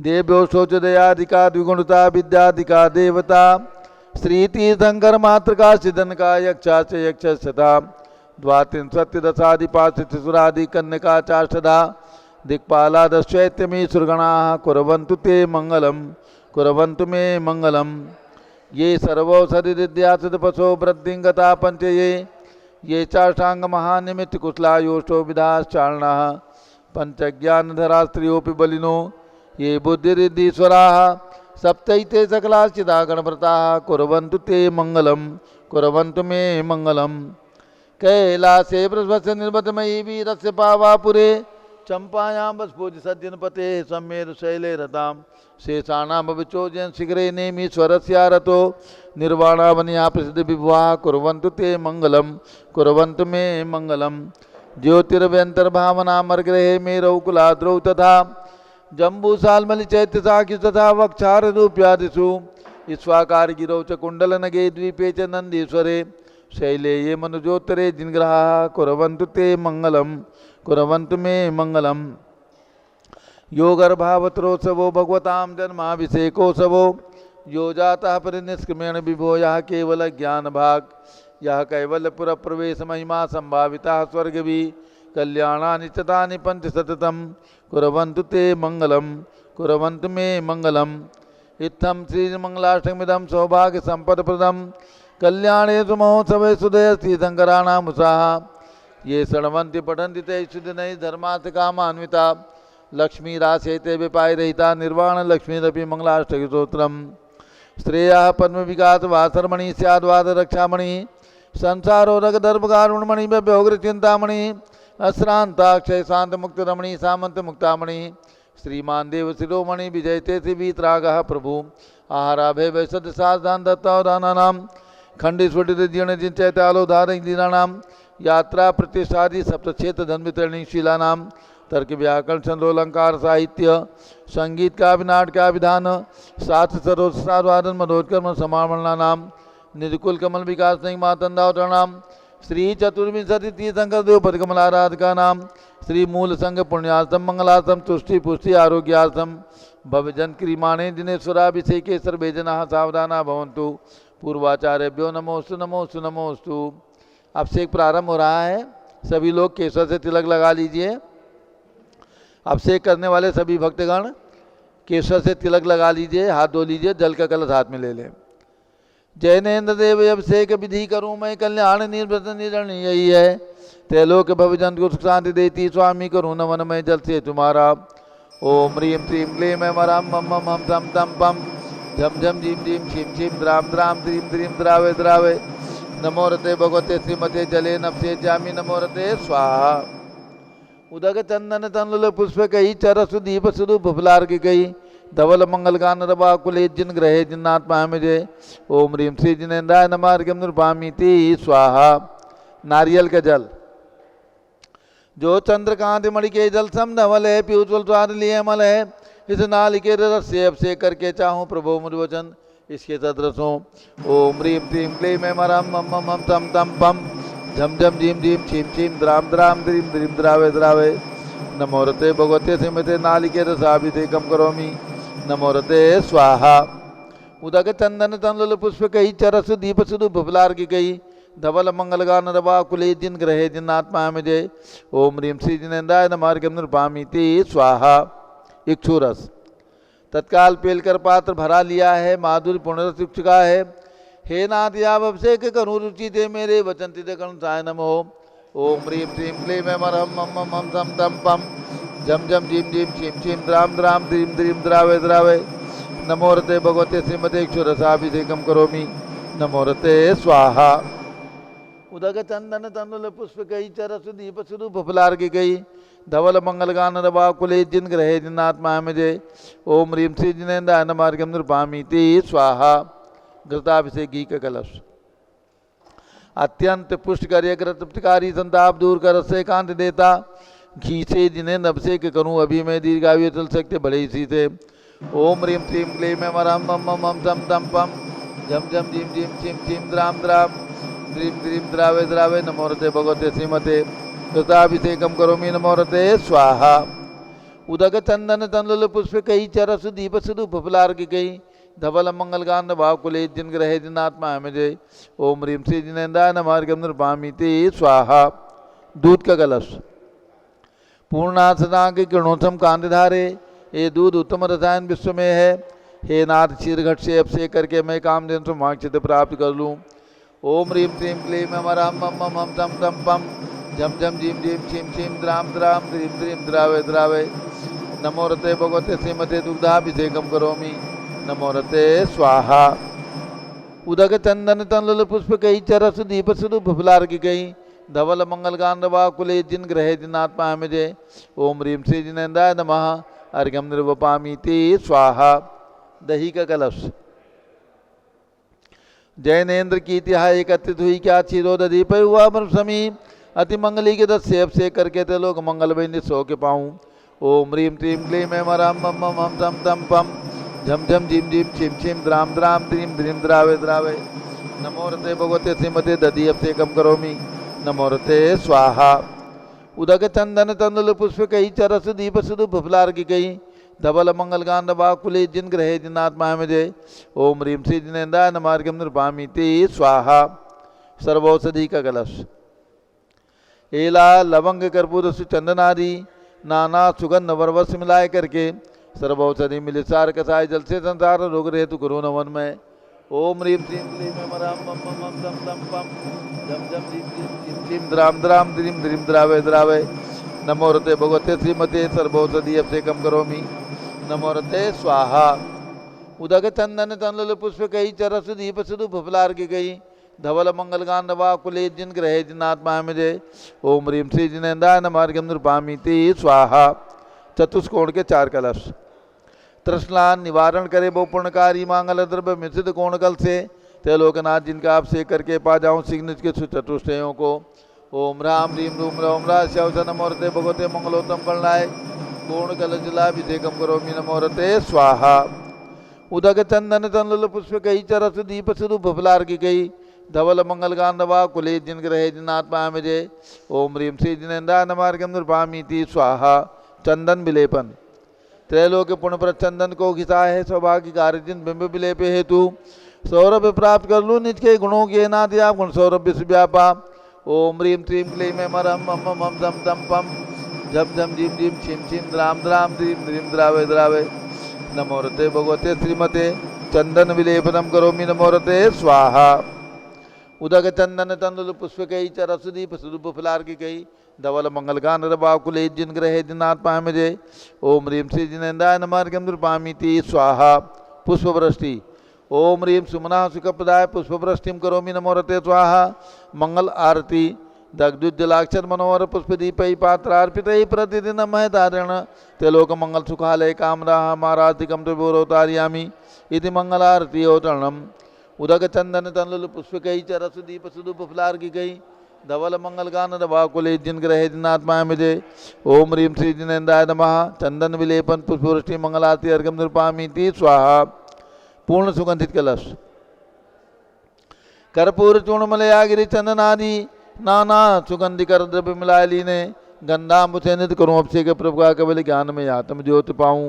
देव्यो शोचदयाधिका द्विगुणता विद्याधिका देवता श्री तीर्थंकर मातृका सिद्धन का यक्षा से यक्ष सदा द्वात्रिंशत्तिदशाधिपाशिसुरादि कन्यका चाष्टदा दिक्पाला दशैत्यमी सुरगणा कुर्वन्तु ते मंगलम कुर्वन्तु मे मंगलम। ये सर्वौषधिद्यासपशो वृद्धिंगता पंचये ये चाष्टांग महानिमित्त कुशलायोष्टो विधाश्चारणः पंचज्ञानधरा स्त्रियोपि बलिनो ये बुद्धिरिद्धीश्वराः सप्तैते सकलाश्चिदा गणव्रताः कुर्वन्तु ते मंगलम कुर्वन्तु मे मंगलम। कैलासे बृहस्पति निर्वतमयी वीरस्य पावापुरे चंपायां बस्फोज सज्जनपते सम्मेर शैले रतां शेषाणां भविचोजन शिखरे नेमीश्वरस्यारतो निर्वाणावन्या प्रसिद्ध विभुवाः कुर्वन्तु ते मंगलम कुर्वन्तु मे मंगलम। ज्योतिर्व्यंतर्भावनामर्ग्रहे मेरौ कुलाद्रौ तथा जम्बूसाल्मलि चैत्यसाखि तथा वक्षाररूप्यादिषु ईश्वाकार गिरौ च कुण्डलनगे द्वीपे च नन्दीश्वरे शैले ये मनुजोत्तरे जिनग्रहाः कुर्वन्तु ते मंगलम कुर्वन्तु मे मंगलम। योगर्भावत्रोत्सवो भगवतां जन्माभिषेकोत्सवो यो जातः परिनिष्क्रमेण विभो यः केवल ज्ञान भाग यः कैवल्यपुर प्रवेश महिमा संभाविता स्वर्गवी कल्याणानि चतानि पंचशतम कुर्वन्तु ते मंगलम कुर्वन्तु मे मंगलम। इत्थं श्रीमंगलाष्टकमिदं सौभाग्य संपदप्रदं कल्याणेषु महोत्सवे सुदय तीर्थंकराणाम् उत्साह ये शृण्वन्ति पठन्ति ते सुदिनै धर्मार्थ कामान्विता लक्ष्मी राशेते विपाय रहिता निर्वाण लक्ष्मीरपि मंगलाष्टकस्तोत्रम्। श्रेयः पद्म विकास वासरमणि स्याद्वाद रक्षामणि संसारोदक दर्भकारुणमणि व्यभोग्र चिंतामणि अश्रांताक्षय शांत मुक्त रमणि सामंत मुक्तामणि श्रीमान देव शिरोमणि विजयते वीतरागः प्रभु आहाराभय वैसद साधान दत्तावधानानाम खंडिस्फुटित जीर्ण जिंचैतालोधारक दीनानाम यात्रा प्रतिष्ठादि सप्तक्षेत्र धन्वितरणी शीलानाम तर्क व्याकरण छंदोलंकार साहित्य संगीत का नाट का विधान साथ सरोस्वादन मधोत्कर्म समावरणा नाम निधिकुल कमल विकास सिंह मातंदावतरणाम श्री चतुर्विंशति तीर्थंकर देव पदकमलाराधका नाम श्री मूल संघ पुण्यार्थम मंगलार्थम तुष्टि पुष्टि आरोग्यार्थम भवजन क्रीमाणे दिनेश्वराभिषेके सर्वे जनाः सावधाना भवन्तु। पूर्वाचार्यभ्यो नमोस्तु नमोस्तु नमोस्तु। अभिषेक प्रारंभ हो रहा है, सभी लोग केसर से तिलक लगा लीजिए। अभिषेक करने वाले सभी भक्तगण केसर से तिलक लगा लीजिए, हाथ धो लीजिए, जल का कलश हाथ में ले लें। जैनेन्द्र देव अभिषेक विधि करूँ मैं कल्याण निर्वृत निरण यही है त्रैलोक भवजन को सुख शांति देती स्वामी करूँ नमन मैं जल से तुम्हारा। ओम ह्रीं श्रीं क्लीं मैं मराम मम मम हम तम तम पम झम झम झीम झीम छीम छीम द्राम द्राम द्रीम द्रीम द्रावे द्रावे नमो रते भगवते श्रीमते जले नपसे जामी नमो रते स्वाहा। उदक चंदन तनुल पुष्प कही चरसु दीप स्वरूप फुलार की कही धवल मंगल गान रवा कुले जिन ग्रहे जिन्नात्मा में जय। ओम ह्रीं श्री जिनेन्द्राय नमार्गम नृपामीति स्वाहा। नारियल का जल जो चंद्रकांत मणि के जल सम नवल है प्यूज्वल स्वाद लिए मल है इस नालिके रस से अभिषेक करके चाहूँ प्रभु मुर्वचन इसके सदृशों। ओम ह्रीं श्रीं क्लीं मैं मरम मम मम हम तम तम पम झम झम झीम झीम छीम छीम द्राम द्राम द्रीम द्रीम द्रावे द्रावे नमो रते भगवते श्रीमते नालिके रसाभिषेकम करोमि नमो रते स्वाहा। उदक चंदन तनुल पुष्प कही चरस दीप सुदु फुलार की कही धवल मंगल गान रवा कुले जिन ग्रहे जिन आत्मा में जय। ओम ह्रीं श्री जिनेन्द्राय नमार्गम नृपामीति स्वाहा। इक्षुरस तत्काल पेलकर पात्र भरा लिया है, माधुर्य पुण्यरस चुका है। हे नाथ आप अभिषेक करूँ रुचि दे मेरे वचन तिद कर्ण साय नमो। ओम ह्रीं श्रीं क्लीं मैं मरहम मम मम हम तम तम पम झम झम झीम झीम छीम छीम द्राम द्राम द्रीम द्रीम द्रावे द्रावे नमो रते भगवते श्रीमते इक्षुरसाभिषेकम करोमि नमो रते स्वाहा। उदक चंदन तनुल पुष्प कही चरस दीप स्वरूप फुलार की गई धवल मंगल गान रवा कुले जिन ग्रहे जिन आत्मा में जय। ओम ह्रीं श्री जिनेन्द्राय नमार्गम नृपामीति स्वाहा। घृताभिषेक घी का कलश अत्यंत पुष्ट कर तृप्तिकारी संताप दूर कर से कांत देता घी से जिन्हें अभिषेक करूं अभी मैं दीर्घायु चल सकते बड़े इसी से। ओम ह्रीं श्रीं क्लीं मैं मरम मम मम हम तम तम पम झम झम झीम झीम छीम छीम द्राम द्राम द्रीम द्रीम द्रावे द्रावे नमो रते भगवते श्रीमते कृताभिषेकम करोमि नमो रते स्वाहा। उदक चंदन तंडुल पुष्प कई चरस दीप सुदूप फलार की कई धवल मंगल गान भाव कुले जिन ग्रह जिनात्मा हमें ओम ह्रीम श्री जिनेन्द्राय नमः अर्घ्यम निर्वापयामि ते स्वाहा। दूध का कलश पूर्णासना के किरणोत्तम कांतिधारे, ये दूध उत्तम रसायन विश्व में है। हे नाथ क्षीर घट से अभिषेक करके मैं कामधेनु से मोक्ष प्राप्त कर लूँ। ओम ह्रीम क्लीं क्लीं मम मम मम तम तम पम झम झम झीम झीम छीम छीम द्राम द्राम द्रीम द्रीम द्रावे द्रावे। नमो रते भगवते श्रीमते दुग्धाभिषेकम करोमि। नमो रते स्वाहा। उदक चंदन तंडुल पुष्प कई चरस दीप सुदूप फलार की कई धवल मंगल गांधवा कुले जिन ग्रह जिनात्मा हमें ओम ह्रीम श्री जिनेन्द्राय नमः अर्घ्यम निर्वापयामि ते स्वाहा। दही का कलश जैनेन्द्र की तिहा एकत्रित हुई क्या क्षीरोदधि पे हुआ समी अति मंगली के 10 से अभिषेक करके ते लोग मंगल में निस्सो के पाऊँ। ओम ह्रीम क्लीं क्लीं मम मम तम तम पम झम झम झीम झीम छिम छिम द्राम द्राम द्रीम द्रीम द्रावे द्रावे। नमो रते भगवते श्रीमते दधि अभिषेकम करोमि। नमो रते स्वाहा। उदक चंदन तंडुल पुष्प कई चरस दीप सुदूप फलार की कई धवल मंगल गान कुले जिन ग्रह जिनात्मा हमें ओम ह्रीम श्री जिनेन्द्राय नमः अर्घ्यम निर्वापयामि ते स्वाहा। सर्वौषधि का कलश एला लवंग कर्पूर चंदन आदि नाना सुगंध वरवस मिलाए करके सर्वौषधि मिले सार कसाय जल से संसार रोग रहे तु करो नवन में। ओम ह्रीम श्रीं क्लीं मम मम तम तम पम झम झम झीम झीम झीम झीम द्राम द्राम द्रीम द्रीम द्रावे द्रावे। नमो रते भगवते श्रीमते सर्वौषधि अभिषेकम करोमि। नमो रते स्वाहा। उदक चंदन तंडुल पुष्प कई चरस दीप सुदूप फलार की गई धवल मंगल गांधवा कुले जिन ग्रह जिनात्मा हमें ओम ह्रीम श्री जिनेन्द्राय नमः अर्घ्यम निर्वापयामि ते स्वाहा। चतुष्कोण के 4 कलश तृष्णान निवारण करे वो पुण्यकारी मांगल द्रव्य मिश्रित कोण कल से ते लोकनाथ जिनका अभिषेक करके पा जाऊँ शीघ्र के चतुष्टयों को। ओम राम ह्रीम रूम रोम रा शवस नमो रते भगवते मंगलोत्तम गणनाय कोण कल जलाभिषेकम करोमि। नमो रते स्वाहा। उदक चंदन तंडुल पुष्प कई चरस दीप सुदूप फलार की कई धवल मंगल गांधवा कुले जिन ग्रह जिनात्मा हमें ओम ह्रीम श्री जिनेन्द्राय नमः अर्घ्यम निर्वापयामि ते स्वाहा। चंदन विलेपन त्रैलोक्य पुण्य पर चंदन को घिसा है सौभाग्य कार्य जिन बिंब विलेप हेतु सौरभ प्राप्त कर लूँ निज के गुणों के नाथ आप गुण सौरभ विश्व व्यापा। ओम ह्रीम क्लीं क्लीं मम मम तम तम पम झम झम झीम झीम छिम छिम द्राम द्राम द्रीम द्रीम द्रावे द्रावे। नमो रते भगवते श्रीमते चंदन विलेपनम करोमि। नमो रते स्वाहा। उदक चंदन तंडुल पुष्प कई चरस दीप सुदूप फलार की कई धवल मंगल गान कुले जिन ग्रह जिनात्मा हमें ओम ह्रीम श्री जिनेन्द्राय नमः अर्घ्यम निर्वापयामि ते स्वाहा। पुष्पवृष्टि ओम ह्रीम सुमना सुखप्रदाय पुष्पवृष्टिम करोमि। नमो रते स्वाहा। मंगल आरती दग्धुज्जलाक्षर मनोहर पुष्प दीपै पात्रार्पितै प्रतिदिन महदारण तेलोक मंगल सुखालय कामरा माराधिकम त्रिभुरोतारयामि इति मंगल आरती अवतरणम। उदक चंदन तंडुल पुष्प कई चरस दीप सुदूप फलार की गई धवल मंगल गान कुले जिन ग्रह जिनात्मा हमें ओम ह्रीम श्री जिनेन्द्राय नमः चंदन विलेपन पुष्पवृष्टि मंगल आरती अर्घ्यम निर्वापयामि ते स्वाहा। पूर्ण सुगंधित कलश कर्पूर चूर्णमलयागिरि चंदन आदि नाना सुगंधि कर द्रव्य मिलाए लीने गंधाम्बु से नित करूँ अभिषेक प्रभु का केवल ज्ञान में आत्म ज्योति पाऊँ।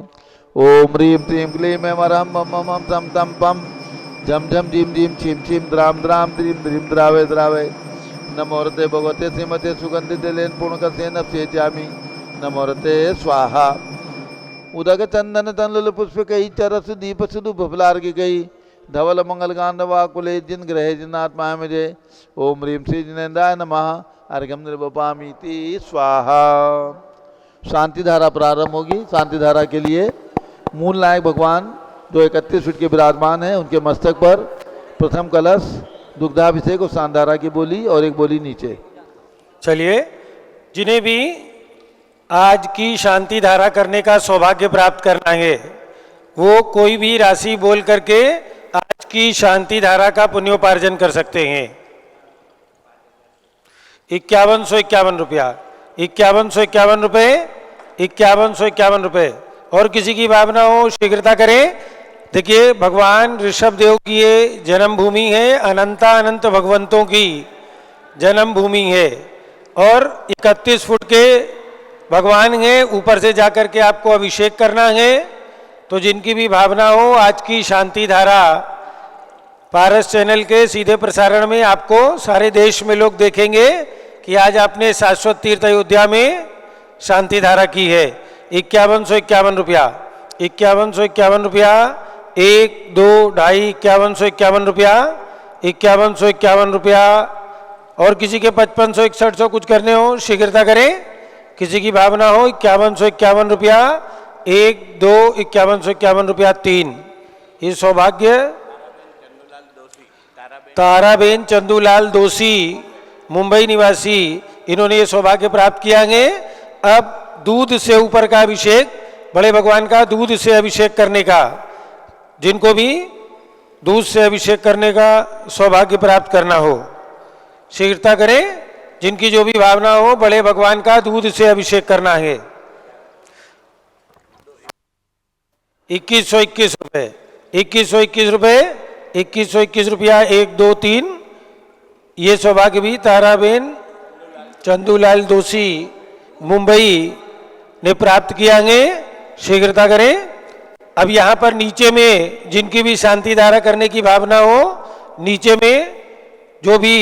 ओम ह्रीम क्लीं क्लीं मम मम तम तम पम झम झम झीम झीम छिम छिम द्राम द्राम द्रीम द्रीम द्रावे द्रावे। नमो रते भगवते श्रीमते सुगंधित लेन पूर्ण कसेन अभिषेचामि। नमो रते स्वाहा। उदक चंदन तंडुल पुष्प कई चरस दीप सुदूप फलार की गई धवल मंगल गांधवा कुले जिन ग्रह जिनात्मा हमें ओम ह्रीम श्री जिनेन्द्राय नमः अर्घ्यम निर्वापयामि ते स्वाहा। शांति धारा प्रारंभ होगी। शांति धारा के लिए मूल नायक भगवान जो 31 फीट के विराजमान है उनके मस्तक पर प्रथम कलश दुग्धाभिषेक और शांधारा की बोली और एक बोली नीचे। चलिए, जिन्हें भी आज की शांति धारा करने का सौभाग्य प्राप्त करना है वो कोई भी राशि बोल करके आज की शांति धारा का पुण्योपार्जन कर सकते हैं। 5151 रुपया, 5151 रुपये, 5151 रुपये। और किसी की भावना हो शीघ्रता करें। देखिए, भगवान ऋषभ देव की ये जन्मभूमि है, अनंता अनंत भगवंतों की जन्मभूमि है और 31 फुट के भगवान है, ऊपर से जाकर के आपको अभिषेक करना है। तो जिनकी भी भावना हो, आज की शांति धारा पारस चैनल के सीधे प्रसारण में आपको सारे देश में लोग देखेंगे कि आज आपने शाश्वत तीर्थ अयोध्या में शांति धारा की है। 5151 रुपया, 5151 रुपया, 1 2 2.5 5151 रुपया, 5151 रुपया। और किसी के 5500 6100 कुछ करने हो शीघ्रता करें। किसी की भावना हो 5151 रुपया, 1 2 5151 रुपया 3। ये सौभाग्य ताराबेन चंदूलाल दोषी मुंबई निवासी, इन्होंने ये सौभाग्य प्राप्त किया है। अब दूध से ऊपर का अभिषेक, बड़े भगवान का दूध से अभिषेक करने का, जिनको भी दूध से अभिषेक करने का सौभाग्य प्राप्त करना हो शीघ्रता करें। जिनकी जो भी भावना हो, बड़े भगवान का दूध से अभिषेक करना है। 2121 रुपये, 2121 रुपये, 2121 रुपया, 1 2 3। ये सौभाग्य भी ताराबेन चंदूलाल दोषी मुंबई ने प्राप्त किया है। शीघ्रता करें। अब यहाँ पर नीचे में जिनकी भी शांति धारा करने की भावना हो, नीचे में जो भी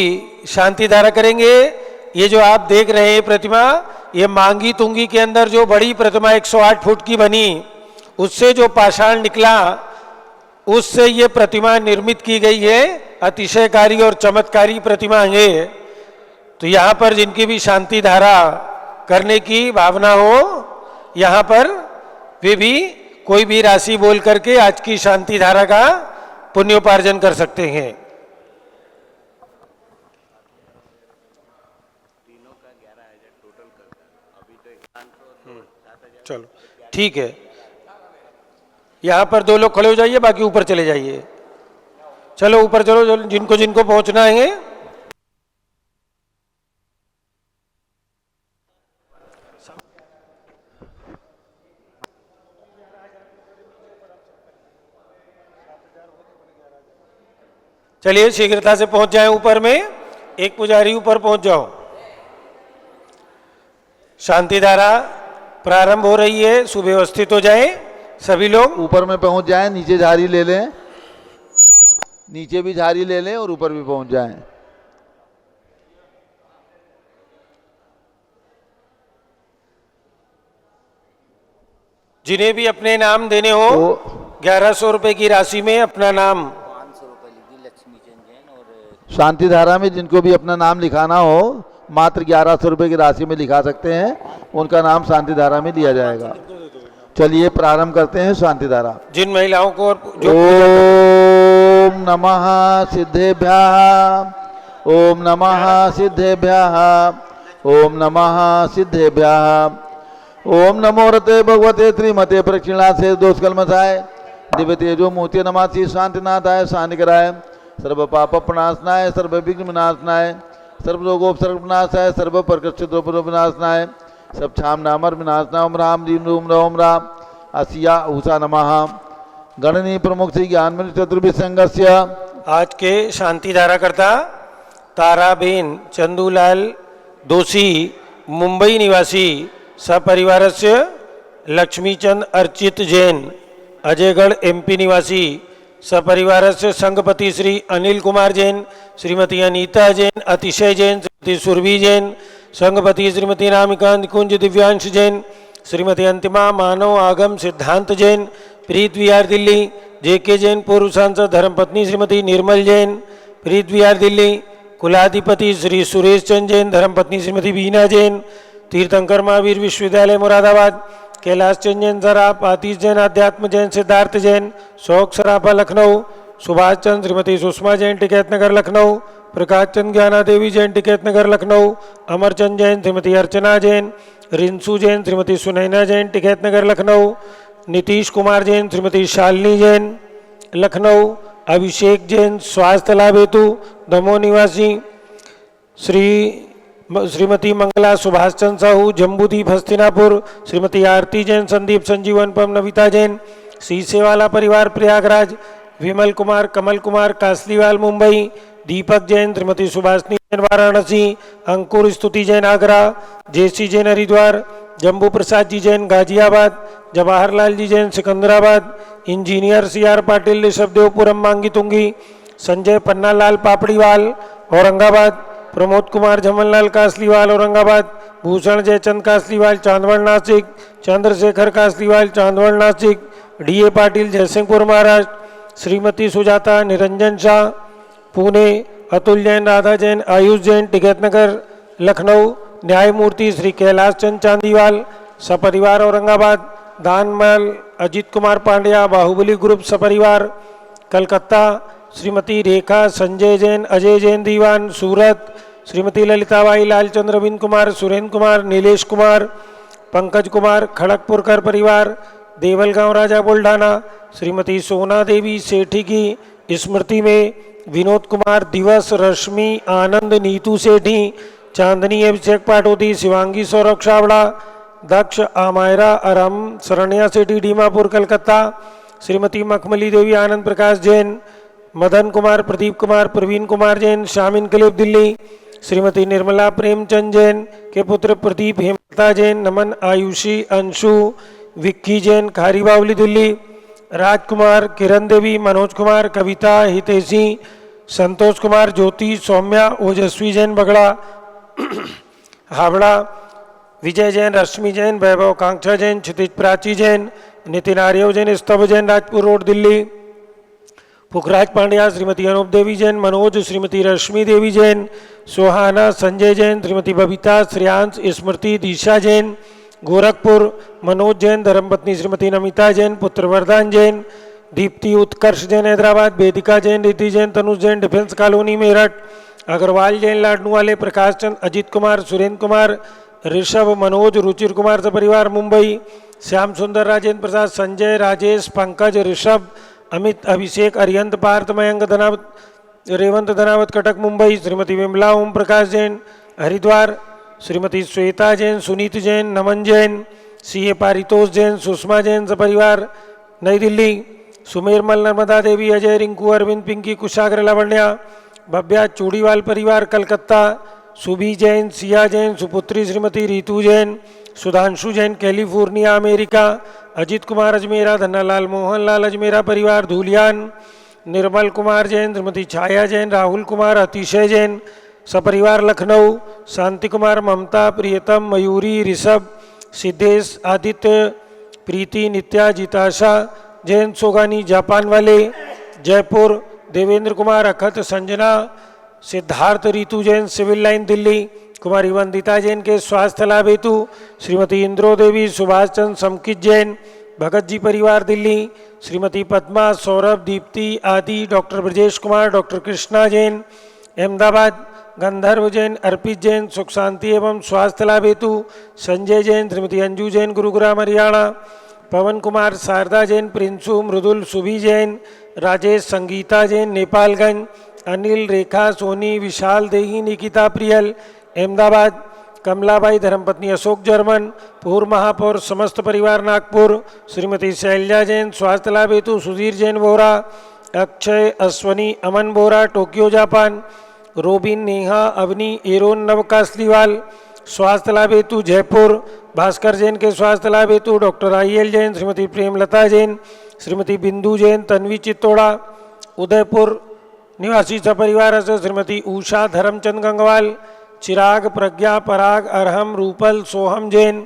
शांति धारा करेंगे, ये जो आप देख रहे हैं प्रतिमा, ये मांगी तुंगी के अंदर जो बड़ी प्रतिमा 108 फुट की बनी, उससे जो पाषाण निकला, उससे ये प्रतिमा निर्मित की गई है। अतिशयकारी और चमत्कारी प्रतिमा है। तो यहाँ पर जिनकी भी शांति धारा करने की भावना हो, यहाँ पर वे भी कोई भी राशि बोल करके आज की शांति धारा का पुण्योपार्जन कर सकते हैं। चलो ठीक है, यहाँ पर 2 लोग खड़े हो जाइए, बाकी ऊपर चले जाइए। चलो ऊपर चलो, जिनको जिनको पहुंचना है। चलिए शीघ्रता से पहुंच जाए ऊपर में। एक पुजारी ऊपर पहुंच जाओ। शांति धारा प्रारंभ हो रही है, सुव्यवस्थित हो जाए सभी लोग। ऊपर में पहुंच जाएं, नीचे झाड़ी ले लें, नीचे भी झाड़ी ले लें और ऊपर भी पहुंच जाएं। जिन्हें भी अपने नाम देने हो, 1100 रुपए की राशि में अपना नाम, 500 रुपये लिखी लक्ष्मी चंद जैन। और शांति धारा में जिनको भी अपना नाम लिखाना हो, मात्र 1100 रुपये की राशि में लिखा सकते हैं, उनका नाम शांति धारा में लिया जाएगा। चलिए प्रारंभ करते हैं शांति धारा। जिन महिलाओं को जो ओम नमः सिद्धेभ्यः, ओम नमः सिद्धेभ्यः, ओम नमः सिद्धेभ्यः, ओम नमो रते भगवते श्रीमते प्रक्षिणा से दोष कलमसाय दिव्य तेजो मूर्ति नमासी शांतिनाथाय शांतिकराय सर्व पाप प्रणाशनाय सर्व विघ्न विनाशनाय सर्व रोगोपसर्ग विनाशाय सर्व प्रकृष्ट विनाशनाय सब छाम नामर विनाशना। ओम राम रीम रूम रोम राम असिया उषा नमः। गणनी प्रमुख श्री ज्ञान चतुर्भिसंगस्य आज के शांति धारा करता ताराबेन चंदूलाल दोषी मुंबई निवासी सपरिवारस्य लक्ष्मीचंद अर्चित जैन अजयगढ़ एमपी निवासी सपरिवारस्य संघपति श्री अनिल कुमार जैन, श्रीमती अनीता जैन, अतिशय जैन, श्रीमती सुरभि जैन, संघपति श्रीमती रामिका निकुंज दिव्यांश जैन, श्रीमती अंतिमा मानव आगम सिद्धांत जैन, प्रीत विहार दिल्ली, जेके जैन, पूर्व सांसद धर्मपत्नी श्रीमती निर्मल जैन, प्रीत विहार दिल्ली, कुलाधिपति श्री सुरेश चंद जैन, धर्मपत्नी श्रीमती बीना जैन, तीर्थंकर महावीर विश्वविद्यालय मुरादाबाद, कैलाश चंद जैन सराफ, आतिश जैन, अध्यात्म जैन, सिद्धार्थ जैन, शौक सराफा लखनऊ, सुभाष चंद श्रीमती सुषमा जैन टिकैत नगर लखनऊ, प्रकाश चंद ज्ञाना देवी जैन टिकैत नगर लखनऊ, अमरचंद जैन श्रीमती अर्चना जैन, रिंसू जैन श्रीमती सुनैना जैन टिकैत नगर लखनऊ, नीतीश कुमार जैन श्रीमती शालिनी जैन लखनऊ, अभिषेक जैन स्वास्थ्य लाभ हेतु दमोह निवासी, श्रीमती मंगला सुभाष चंद साहू जम्बूदीप हस्तिनापुर, श्रीमती आरती जैन संदीप संजीवन पम नविता जैन सीसेवाला परिवार प्रयागराज, विमल कुमार कमल कुमार कासलीवाल मुंबई, दीपक Jain Shrimati Subhashini Varanasi, Ankur Stuti Jain Agra, J C Jain Haridwar, Jambu Prasad ji Jain Ghaziabad, Jawaharlal ji Jain Secunderabad, engineer C R Patil Rishabhdevpuram Mangitungi, Sanjay Pannalal Papriwal Aurangabad, Pramod Kumar Jhamanlal Kasliwal Aurangabad, Bhushan Jaichand Kasliwal Chandwad Nashik, Chandrashekhar Kasliwal Chandwad Nashik, D A Patil Jaysingpur Maharashtra, Shrimati Sujata Niranjan Shah Pune, Atul Jain Radha Jain Ayush Jain Tikaitnagar Lucknow, न्यायमूर्ति श्री कैलाश चंद चांदीवाल सपरिवार औरंगाबाद, दानमल अजित कुमार पांड्या बाहुबली ग्रुप सपरिवार कलकत्ता, श्रीमती रेखा संजय जैन अजय जैन दीवान सूरत, श्रीमती ललिताबाई लालचंद्र रविंद्र कुमार सुरेंद्र कुमार नीलेश कुमार पंकज कुमार खड़गपुरकर परिवार देवलगांव राजा बुल्ढाना, श्रीमती सोना देवी सेठी की स्मृति में विनोद कुमार दिवस रश्मि आनंद नीतू सेठी चांदनी अभिषेक पाटोती शिवांगी सौरभ छावड़ा दक्ष आमायरा अरम शरण्या सेठी डीमापुर कलकत्ता, श्रीमती मखमली देवी आनंद प्रकाश जैन मदन कुमार प्रदीप कुमार प्रवीण कुमार जैन शाम इनकलेब दिल्ली, श्रीमती निर्मला प्रेमचंद जैन के पुत्र प्रदीप हेमलता जैन नमन आयुषी अंशु विक्की जैन खारी बावली दिल्ली, राजकुमार किरण देवी मनोज कुमार कविता हितेशी संतोष कुमार ज्योति सौम्या ओजस्वी जैन बगड़ा हावड़ा, विजय जैन रश्मि जैन वैभव कांक्षा जैन क्षितिज प्राची जैन नितिन आर्यव जैन स्तव जैन राजपुर रोड दिल्ली, पुखराज पांड्या श्रीमती अनूप देवी जैन मनोज श्रीमती रश्मि देवी जैन सुहाना संजय जैन श्रीमती बबीता श्रेयांश स्मृति दिशा जैन गोरखपुर, मनोज जैन धर्मपत्नी श्रीमती नमिता जैन पुत्र वरदान जैन, दीप्ति उत्कर्ष जैन हैदराबाद, वेदिका जैन रिति जैन तनुज जैन डिफेंस कॉलोनी मेरठ, अग्रवाल जैन लाडनू वाले प्रकाश चंद अजित कुमार सुरेंद्र कुमार ऋषभ मनोज रुचिर कुमार सपरिवार मुंबई, श्याम सुंदर राजेंद्र प्रसाद संजय राजेश पंकज ऋषभ अमित अभिषेक अरियंत पार्थ मयंक धनावत रेवंत धनावत कटक मुंबई, श्रीमती विमला ओम प्रकाश जैन हरिद्वार, श्रीमती श्वेता जैन सुनीत जैन नमन जैन सीए पारितोष जैन सुषमा जैन सपरिवार नई दिल्ली, सुमेरमल नर्मदा देवी अजय रिंकू अरविंद पिंकी कुशाग्र लावण्या भव्या चूड़ीवाल परिवार कलकत्ता, सुभी जैन सिया जैन सुपुत्री श्रीमती रीतू जैन सुधांशु जैन कैलिफोर्निया अमेरिका, अजित कुमार अजमेरा धन्नालाल मोहनलाल अजमेरा परिवार धूलियान, निर्मल कुमार जैन श्रीमती छाया जैन राहुल कुमार अतिशय जैन सपरिवार लखनऊ, शांति कुमार ममता प्रियतम मयूरी ऋषभ सिद्धेश आदित्य प्रीति नित्या जिताशा जैन सोगानी जापान वाले जयपुर, देवेंद्र कुमार अखत संजना सिद्धार्थ रीतू जैन सिविल लाइन दिल्ली, कुमारी वंदिता जैन के स्वास्थ्य लाभ हेतु श्रीमती इंद्रो देवी सुभाष चंद्र समकित जैन भगत जी परिवार दिल्ली, श्रीमती पद्मा सौरभ दीप्ति आदि डॉक्टर ब्रजेश कुमार डॉक्टर कृष्णा जैन अहमदाबाद, गंधर्व जैन अर्पित जैन सुख शांति एवं स्वास्थ्य लाभ हेतु संजय जैन श्रीमती अंजू जैन गुरुग्राम हरियाणा, पवन कुमार शारदा जैन प्रिंसू मृदुल सुभी जैन राजेश संगीता जैन नेपालगंज, अनिल रेखा सोनी विशाल देही निकिता प्रियल अहमदाबाद, कमलाबाई धर्मपत्नी अशोक जर्मन, पूर्व महापौर समस्त परिवार नागपुर, श्रीमती शैलजा जैन स्वास्थ्य लाभ हेतु Sudhir Jain Bora, Akshay Ashwani Aman Bora Tokyo Japan, Robin Neha Avani Aaron Navkasliwal स्वास्थ्य लाभ हेतु जयपुर, भास्कर जैन के स्वास्थ्य लाभ हेतु डॉक्टर IL जैन श्रीमती प्रेमलता जैन श्रीमती बिंदु जैन तन्वी चित्तोड़ा, उदयपुर निवासी सपरिवार से श्रीमती उषा धर्मचंद गंगवाल, चिराग प्रज्ञा पराग अरहम रूपल सोहम जैन,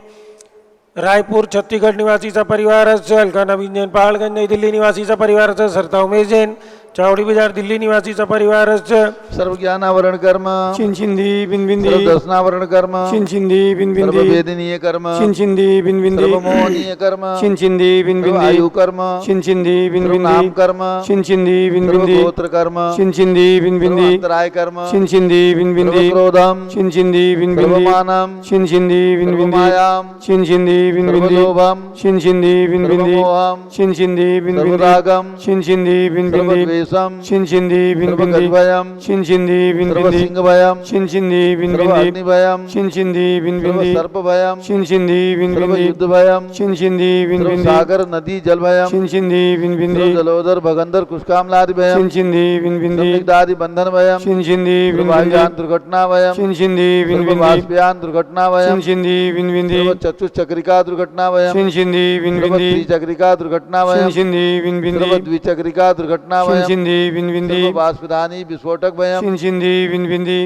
रायपुर छत्तीसगढ़ निवासी सपरिवार से अलका नवीन जैन पहाड़गंज नई दिल्ली निवासी सपरिवार से सरता उमेश जैन चावड़ी बाजार दिल्ली निवासी सपरिवार से सर्व ज्ञानावरण कर्म चिंचिंदी बिनबिंदी सर्व दर्शनावरण कर्म चिंचिंदी सर्व बिनबिंदी वेदनीय कर्म चिंचिंदी बिनबिंदी सर्व मोहनीय कर्म चिंचिंदी सर्व बिनबिंदी आयु कर्म चिंचिंदी सर्व बिनबिंदी नाम कर्म चिंचिंदी सर्व बिनबिंदी गोत्र कर्म चिंचिंदी सर्व बिनबिंदी अंतराय कर्म चिंचिंदी सर्व बिनबिंदी क्रोधम चिंचिंदी सर्व बिनबिंदी मानम चिंचिंदी सर्व बिनबिंदी मायाम चिंचिंदी सर्व बिनबिंदी लोभम चिंचिंदी सर्व बिनबिंदी मोहम चिंचिंदी सर्व बिनबिंदी रागम चिंचिंदी सर्व बिनबिंदी सर्वरेशम छिंछिंदी बिन बिंदी सर्वगजभयम छिंछिंदी बिन बिंदी सर्वसिंहभयम छिंछिंदी बिन बिंदी सर्वाग्निभयम छिंछिंदी बिन बिंदी सर्वसर्पभयम छिंछिंदी बिन बिंदी सर्वयुद्धभयम छिंछिंदी बिन बिंदी सर्वसागर नदी जलभयम छिंछिंदी बिन बिंदी सर्वजलोदर भगंदर कुष्कामलादिभयम छिंछिंदी बिन बिंदी संदिग्धादि बंधनभयम छिंछिंदी बिन बिंदी सर्ववायुयान दुर्घटनाभयम छिंछिंदी बिन बिंदी सर्ववाष्पयान दुर्घटनाभयम छिंछिंदी बिन बिंदी सर्वचतुश्चक्रिका दुर्घटनाभयम छिंछिंदी बिन बिंदी सर्वत्रिचक्रिका दुर्घटनाभयम छिंछिंदी बिन बिंदी सर्वद्विचक्रिका दुर्घटनाभयम छिंछिंदी बिन बिंदी सर्वबाष्पधानी विस्फोटकभयम छिंछिंदी बिन बिंदी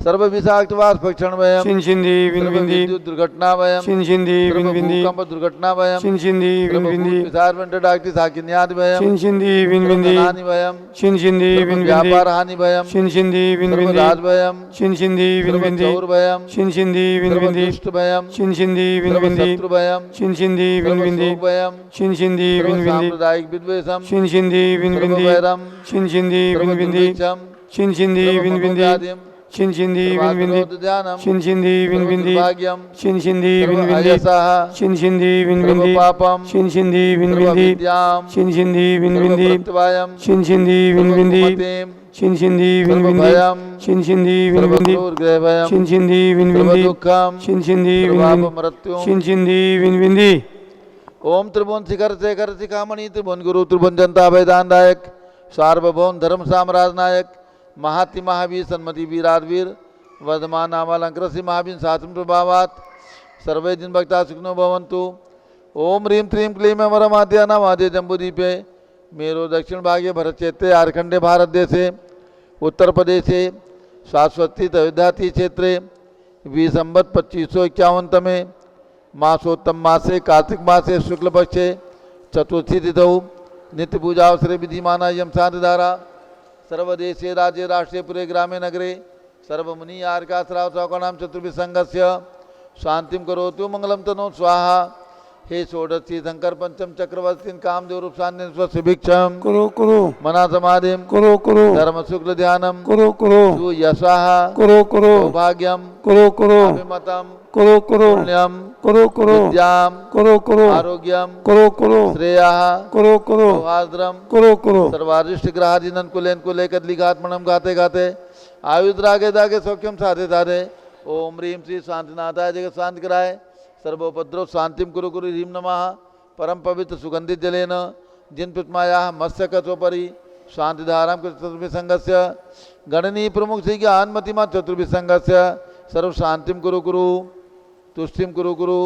सर्व विषाक्तवास भक्षणभयम छिंछिंदी बिन बिंदी विद्युत दुर्घटनाभयम छिंछिंदी बिन बिंदी भूकंप दुर्घटनाभयम छिंछिंदी बिन बिंदी विसारमेंटडाक्टिस हाकिन्यादिभयम छिंछिंदी बिन बिंदी हानिभयम छिंछिंदी बिन बिंदी व्यापार हानिभयम छिंछिंदी बिन बिंदी राजभयम छिंछिंदी बिन बिंदी चौरभयम छिंछिंदी बिन बिंदी दुष्टभयम छिंछिंदी बिन बिंदी शत्रुभयम छिंछिंदी बिन बिंदी भयम छिंछिंदी बिन बिंदी सांप्रदायिक विद्वेषम छिंछिंदी बिन बिंदी सर्ववैरम छिंछिंदी बिन बिंदी छिंछिंदी बिन बिंदी छिंछिंदी बिन बिंदी ध्यानम छिंछिंदी बिन बिंदी भाग्यम छिंछिंदी बिन बिंदी अयसः छिंछिंदी बिन बिंदी पापम छिंछिंदी बिन बिंदी विद्याम छिंछिंदी बिन बिंदी प्रत्यवायम छिंछिंदी बिन बिंदी छिंछिंदी बिन बिंदी भयम छिंछिंदी बिन बिंदी ग्रहभयम छिंछिंदी बिन बिंदी दुःखम छिंछिंदी बिन बिंदी मृत्यु छिंछिंदी बिन बिंदी ओम त्रिभुवन शिखर शेखर शिखामणि त्रिभुवन गुरु त्रिभुवन जनता वैदानदायक सार्वभौम धर्म साम्राज्य नायक महाति महावीर सन्मति वीराधवीर वर्धमान नामालंकृत महावीर शासन प्रभावात सर्वे दिन भक्ता सुखनो भवन्तु। ओम ह्रीं क्लीं क्लीं वरमाद्या नामाद्य जम्बूदीपे मेरो दक्षिण भागे भरत क्षेत्रे आर्खंडे भारत देशे उत्तर प्रदेशे शाश्वती अयोध्याति क्षेत्रे विसंवत 2551 में मासोत्तम मासे कार्तिक मासे शुक्ल पक्षे चतुर्थी तिथौ नित्य पूजा अवसरे विधिमाना यम शांतिधारा सर्वदेशे राज्ये राष्ट्रे पुरे ग्रामे नगरे सर्वमुनि आर्काश्राव सौकणाम चतुर्विसंगस्य शांतिम करोतु मंगलम तनो स्वाहा। हे षोडशी शंकर पंचम चक्रवर्ती कामदेव रूपसान्य स्वभिक्षम करो करो मना समाधिम करो करो धर्म शुक्ल ध्यानम करो करो तु यशाहा करो करो सौभाग्यम करो करो अभिमतम करो करो पुण्यम करो करो विद्याम करो करो आरोग्यम करो करो श्रेया करो करो सौहार्द्रम करो करो सर्वारिष्ट ग्रहाधीनन कुलेन कुले कदलिघात्मनम गाते गाते आयुद्रागे दागे सौख्यम साधे साधे। ओम ह्रीं श्री शांतिनाथाय जगत शांति कराय सर्वोपद्रव शांतिम कुरु कुरु ह्रीं नमः परम पवित्र सुगंधित जलेन जिन प्रतिमाया मत्स्यकोपरि शांतिधाराम चतुर्विसंगस्य गणनीय प्रमुख श्री ज्ञानमतिमा चतुर्विसंगस्य सर्व शांतिम कुरु कुरु तुष्टिम कुरु कुरु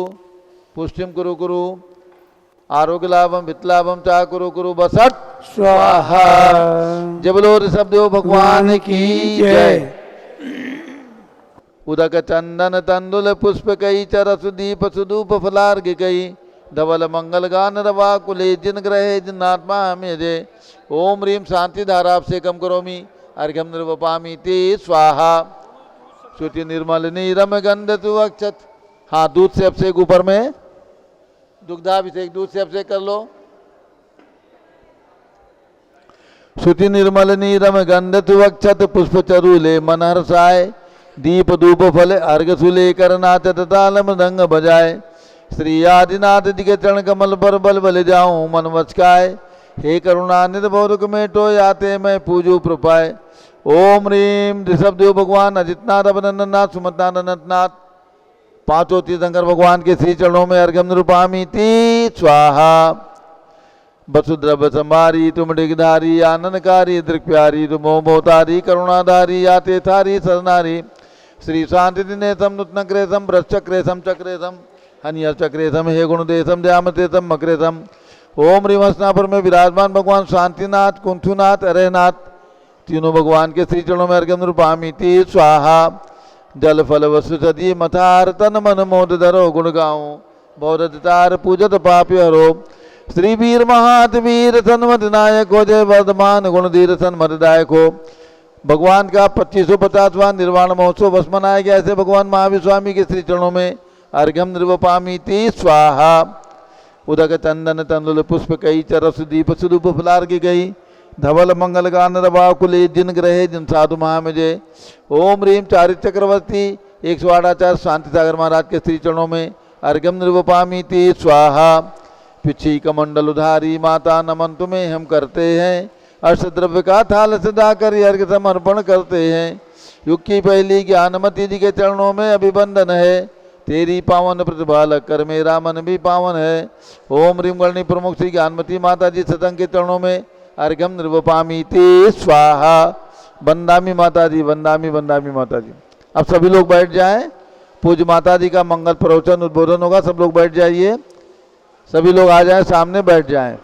पुष्टिम कुरु कुरु आरोग्य लाभम वित्तलाभम चा कुरु कुरु बसट स्वाहा। जय बोलो ऋषभदेव भगवान की जय। उदक चंदन तंदुल पुष्प कई चरस दीप सुदूप फलार्घ कई धवल मंगल गान रवा कुले जिन ग्रहे जिनात्मा में जय। ओम ह्रीं शांति धारा से कम करोमि अर्घ्यम निर्वपामि ते स्वाहा। श्रुति निर्मल नीरम गंध तु अक्षत। हाँ दूध से अभिषेक ऊपर में दुग्धाभिषेक दूध से अभिषेक कर लो। श्रुति निर्मल नीरम गंध तु अक्षत पुष्प चरूले मन हर्षाय दीप धूप फल अर्घ सुले कर नाचत ताल मृदंग बजाए। श्री आदिनाथ जी के चरण कमल पर बल बल जाऊं मन वचकाय। हे करुणानिध भौरुक मेटो याते मैं पूजू प्रपाय। ओम ह्रीं ऋषभदेव भगवान अजितनाथ अभिनंदननाथ सुमतनाथ अनंतनाथ पांचों तीर्थंकर भगवान के श्री चरणों में अर्घ्यम निरूपामि ती स्वाहा। वसुद्रव संभारी तुम डिगधारी आनंदकारी दृक्प्यारी तुम मोहतारी करुणाधारी आते थारी सरनारी श्री शांति दिनेशम नूतन क्रेशम भ्रश्चक्रेशम चक्रेशम हनियर चक्रेशम हे गुणदेशम दयामतेशम मक्रेशम। ओम ह्रीं हस्तिनापुर में विराजमान भगवान शांतिनाथ कुंथुनाथ अरहनाथ तीनों भगवान के श्री चरणों में अर्घ्यम निरूपामि ती स्वाहा। जल फल वसु सदी मथार तन मन मोद धरो गुण गाऊं भौरतार पूजत पापी हरो। श्री वीर महावीर सन्मत नायक हो जय वर्धमान गुणधीर सन्मतदायक हो। भगवान का 2550वां निर्वाण महोत्सव बस मनाया गया। ऐसे भगवान महावीर स्वामी के श्री चरणों में अर्घ्यम निर्वपामि ती स्वाहा। उदक चंदन तंदुल पुष्प कई चरस दीप सुदूप फलार्घ गई धवल मंगल गान रवा कुले जिन ग्रहे जिन साधु महामजय। ओम ह्रीं चारित चक्रवर्ती 108 आचार्य शांति सागर महाराज के श्री चरणों में अर्घ्यम निर्वपामि ती स्वाहा। पिछी कमंडल उधारी माता नमन तुम्हें हम करते हैं अष्टद्रव्य का थाल सजाकर अर्घ समर्पण करते हैं। युग की पहली ज्ञानमती जी के चरणों में अभिवंदन है। तेरी पावन प्रतिभा लग कर मेरा मन भी पावन है। ओम ह्रीम गणी प्रमुख श्री ज्ञानमती माता जी सतंग के चरणों में अर्घ्यम निर्वपामी ते स्वाहा। वंदामी माता जी, वंदामी वंदामी माता जी। अब सभी लोग बैठ जाएं। पूज्य माता जी का मंगल प्रवचन उद्बोधन होगा। सब लोग बैठ जाइए। सभी लोग आ जाएं, सामने बैठ जाएं।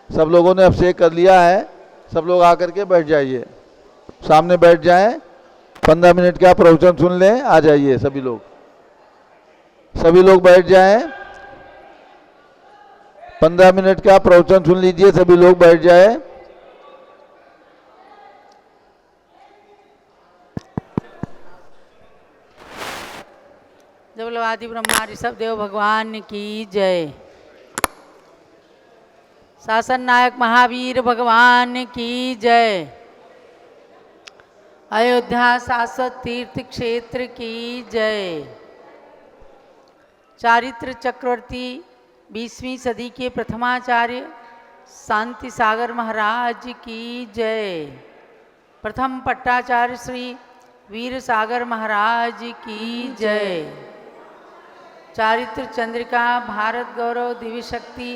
सब लोगों ने अभिषेक कर लिया है। सब लोग आकर के बैठ जाइए, सामने बैठ जाएं। 15 मिनट का प्रवचन सुन लें। आ जाइए सभी लोग, सभी लोग बैठ जाएं। 15 मिनट का प्रवचन सुन लीजिए। सभी लोग बैठ जाएं। जबलवादी ब्रह्मा ऋषभ देव भगवान की जय। शासन नायक महावीर भगवान की जय। अयोध्या शाश्वत तीर्थ क्षेत्र की जय। चारित्र चक्रवर्ती 20वीं सदी के प्रथमाचार्य शांति सागर महाराज की जय। प्रथम पट्टाचार्य श्री वीर सागर महाराज की जय। चारित्र चंद्रिका भारत गौरव दिव्य शक्ति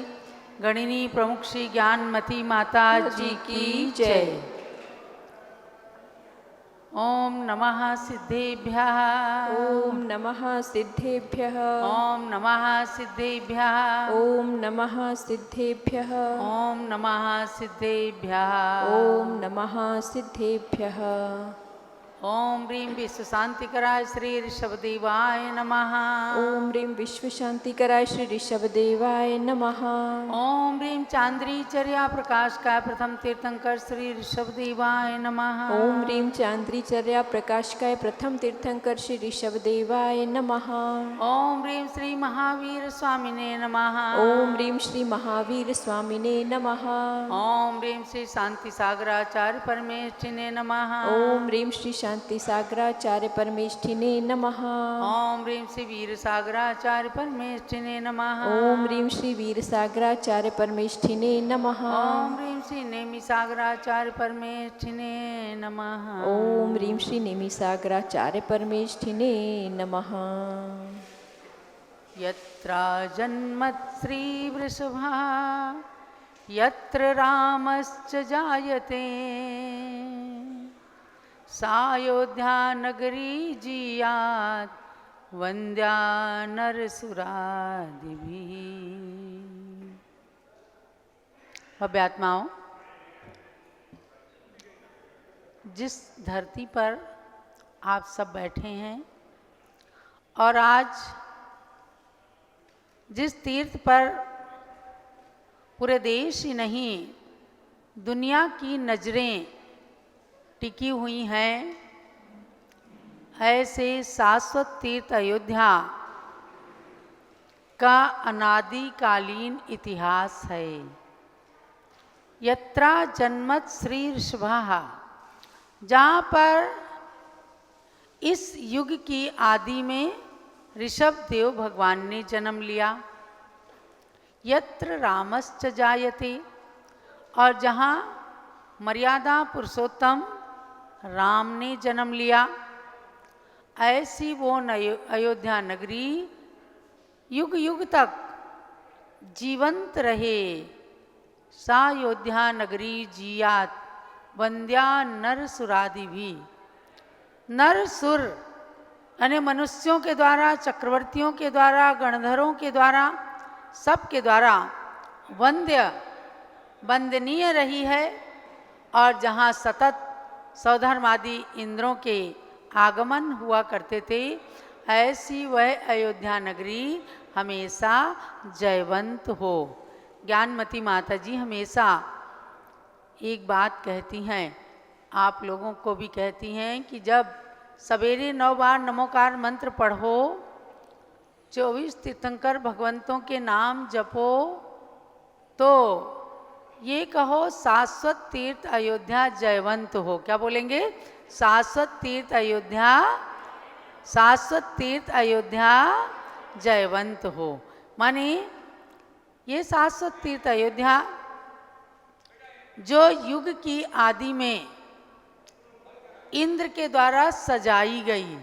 गणिनी प्रमुख श्री ज्ञानमती माता जी की जय। ओम नमः सिद्धेभ्यः। ओम नमः सिद्धेभ्यः। ओम नमः सिद्धेभ्यः। ओम नमः सिद्धेभ्यः। ओम नमः सिद्धेभ्यः। ओम नमः सिद्धेभ्यः। ओम ह्रीं विश्व शांतिकराय श्री ऋषभदेवाय नमः। ओम ह्रीं विश्व शांतिकराय श्री ऋषभदेवाय नमः। ओम ह्रीं चांद्री चर्या प्रकाश का प्रथम तीर्थंकर श्री ऋषभदेवाय नमः। ओम ह्रीं चांद्री चर्या प्रकाश काय प्रथम तीर्थंकर श्री ऋषभदेवाय नमः। ओम ह्रीं श्री महावीर स्वामिने नमः। ओम ह्रीं श्री महावीर स्वामिने नमः। ओम ह्रीं श्री शांति सागराचार्य परमेष्ठिने नमः। ओम ह्रीं श्री शांति सागराचार्य परमेष्ठिने नमः। ओम ह्रीं श्री वीर सागराचार्य परमेष्ठिने नमः। ओम ह्रीं श्री वीर सागराचार्य परमेष्ठिने नमः। ओम ह्रीं श्री नेमि सागराचार्य परमेष्ठिने नमः। ओम ह्रीं श्री नेमि सागराचार्य परमेष्ठिने नमः। यत्र जन्मश्री वृषभा यत्र रामश्च जायते सायोध्या नगरी जीयात् वन्द्या नरसुरादिभिः। भव्य आत्माओं, जिस धरती पर आप सब बैठे हैं और आज जिस तीर्थ पर पूरे देश ही नहीं दुनिया की नजरें टिकी हुई हैं, ऐसे शाश्वत तीर्थ अयोध्या का अनादिकालीन इतिहास है। यत्रा जन्मत श्री ऋषभः, जहाँ पर इस युग की आदि में ऋषभ देव भगवान ने जन्म लिया। यत्र रामश्च जायते, और जहाँ मर्यादा पुरुषोत्तम राम ने जन्म लिया, ऐसी वो अयोध्या नगरी युग युग तक जीवंत रहे। सा अयोध्या नगरी जियात वंद्या नर सुरादि भी। नर सुर यानी मनुष्यों के द्वारा, चक्रवर्तियों के द्वारा, गणधरों के द्वारा, सबके द्वारा वंदनीय रही है। और जहाँ सतत सौधर्मादि इंद्रों के आगमन हुआ करते थे, ऐसी वह अयोध्या नगरी हमेशा जयवंत हो। ज्ञानमती माता जी हमेशा एक बात कहती हैं, आप लोगों को भी कहती हैं कि जब सवेरे 9 बार नमोकार मंत्र पढ़ो, 24 तीर्थंकर भगवंतों के नाम जपो, तो ये कहो शाश्वत तीर्थ अयोध्या जयवंत हो। क्या बोलेंगे? शाश्वत तीर्थ अयोध्या, शाश्वत तीर्थ अयोध्या जयवंत हो। माने ये शाश्वत तीर्थ अयोध्या जो युग की आदि में इंद्र के द्वारा सजाई गई,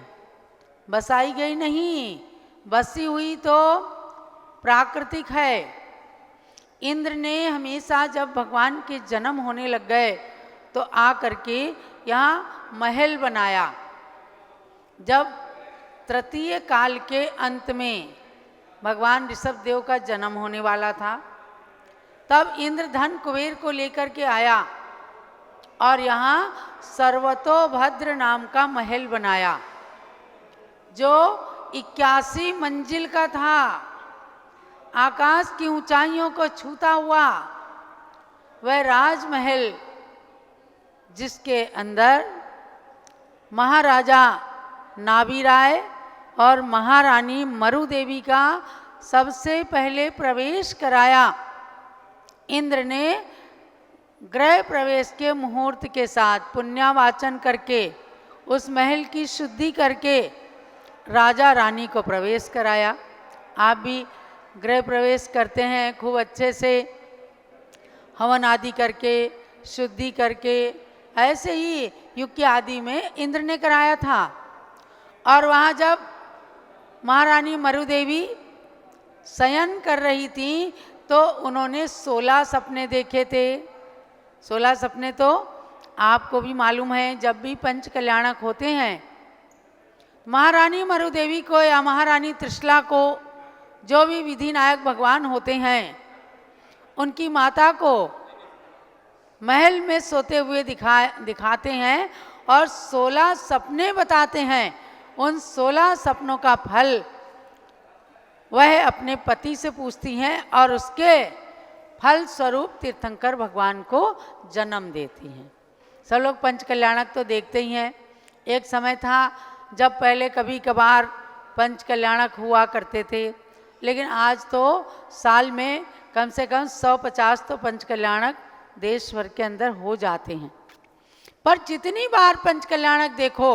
बसाई गई नहीं, बसी हुई तो प्राकृतिक है। इंद्र ने हमेशा जब भगवान के जन्म होने लग गए तो आ करके यहाँ महल बनाया। जब तृतीय काल के अंत में भगवान ऋषभ देव का जन्म होने वाला था, तब इंद्र धन कुबेर को लेकर के आया और यहाँ सर्वतोभद्र नाम का महल बनाया, जो 81 मंजिल का था, आकाश की ऊंचाइयों को छूता हुआ वह राजमहल, जिसके अंदर महाराजा नाभिराय और महारानी मरु देवी का सबसे पहले प्रवेश कराया। इंद्र ने गृह प्रवेश के मुहूर्त के साथ पुण्यावाचन करके उस महल की शुद्धि करके राजा रानी को प्रवेश कराया। आप भी गृह प्रवेश करते हैं खूब अच्छे से, हवन आदि करके, शुद्धि करके, ऐसे ही युग के आदि में इंद्र ने कराया था। और वहाँ जब महारानी मरु देवी शयन कर रही थी तो उन्होंने 16 सपने देखे थे। 16 सपने तो आपको भी मालूम है, जब भी पंच कल्याणक होते हैं, महारानी मरु देवी को या महारानी त्रिशला को, जो भी विधिनायक भगवान होते हैं, उनकी माता को महल में सोते हुए दिखाते हैं और 16 सपने बताते हैं। उन 16 सपनों का फल वह अपने पति से पूछती हैं और उसके फल स्वरूप तीर्थंकर भगवान को जन्म देती हैं। सब लोग पंच कल्याणक तो देखते ही हैं। एक समय था जब पहले कभी कभार पंच कल्याणक हुआ करते थे, लेकिन आज तो साल में कम से कम 150 तो पंच कल्याणक देश भर के अंदर हो जाते हैं। पर जितनी बार पंच कल्याणक देखो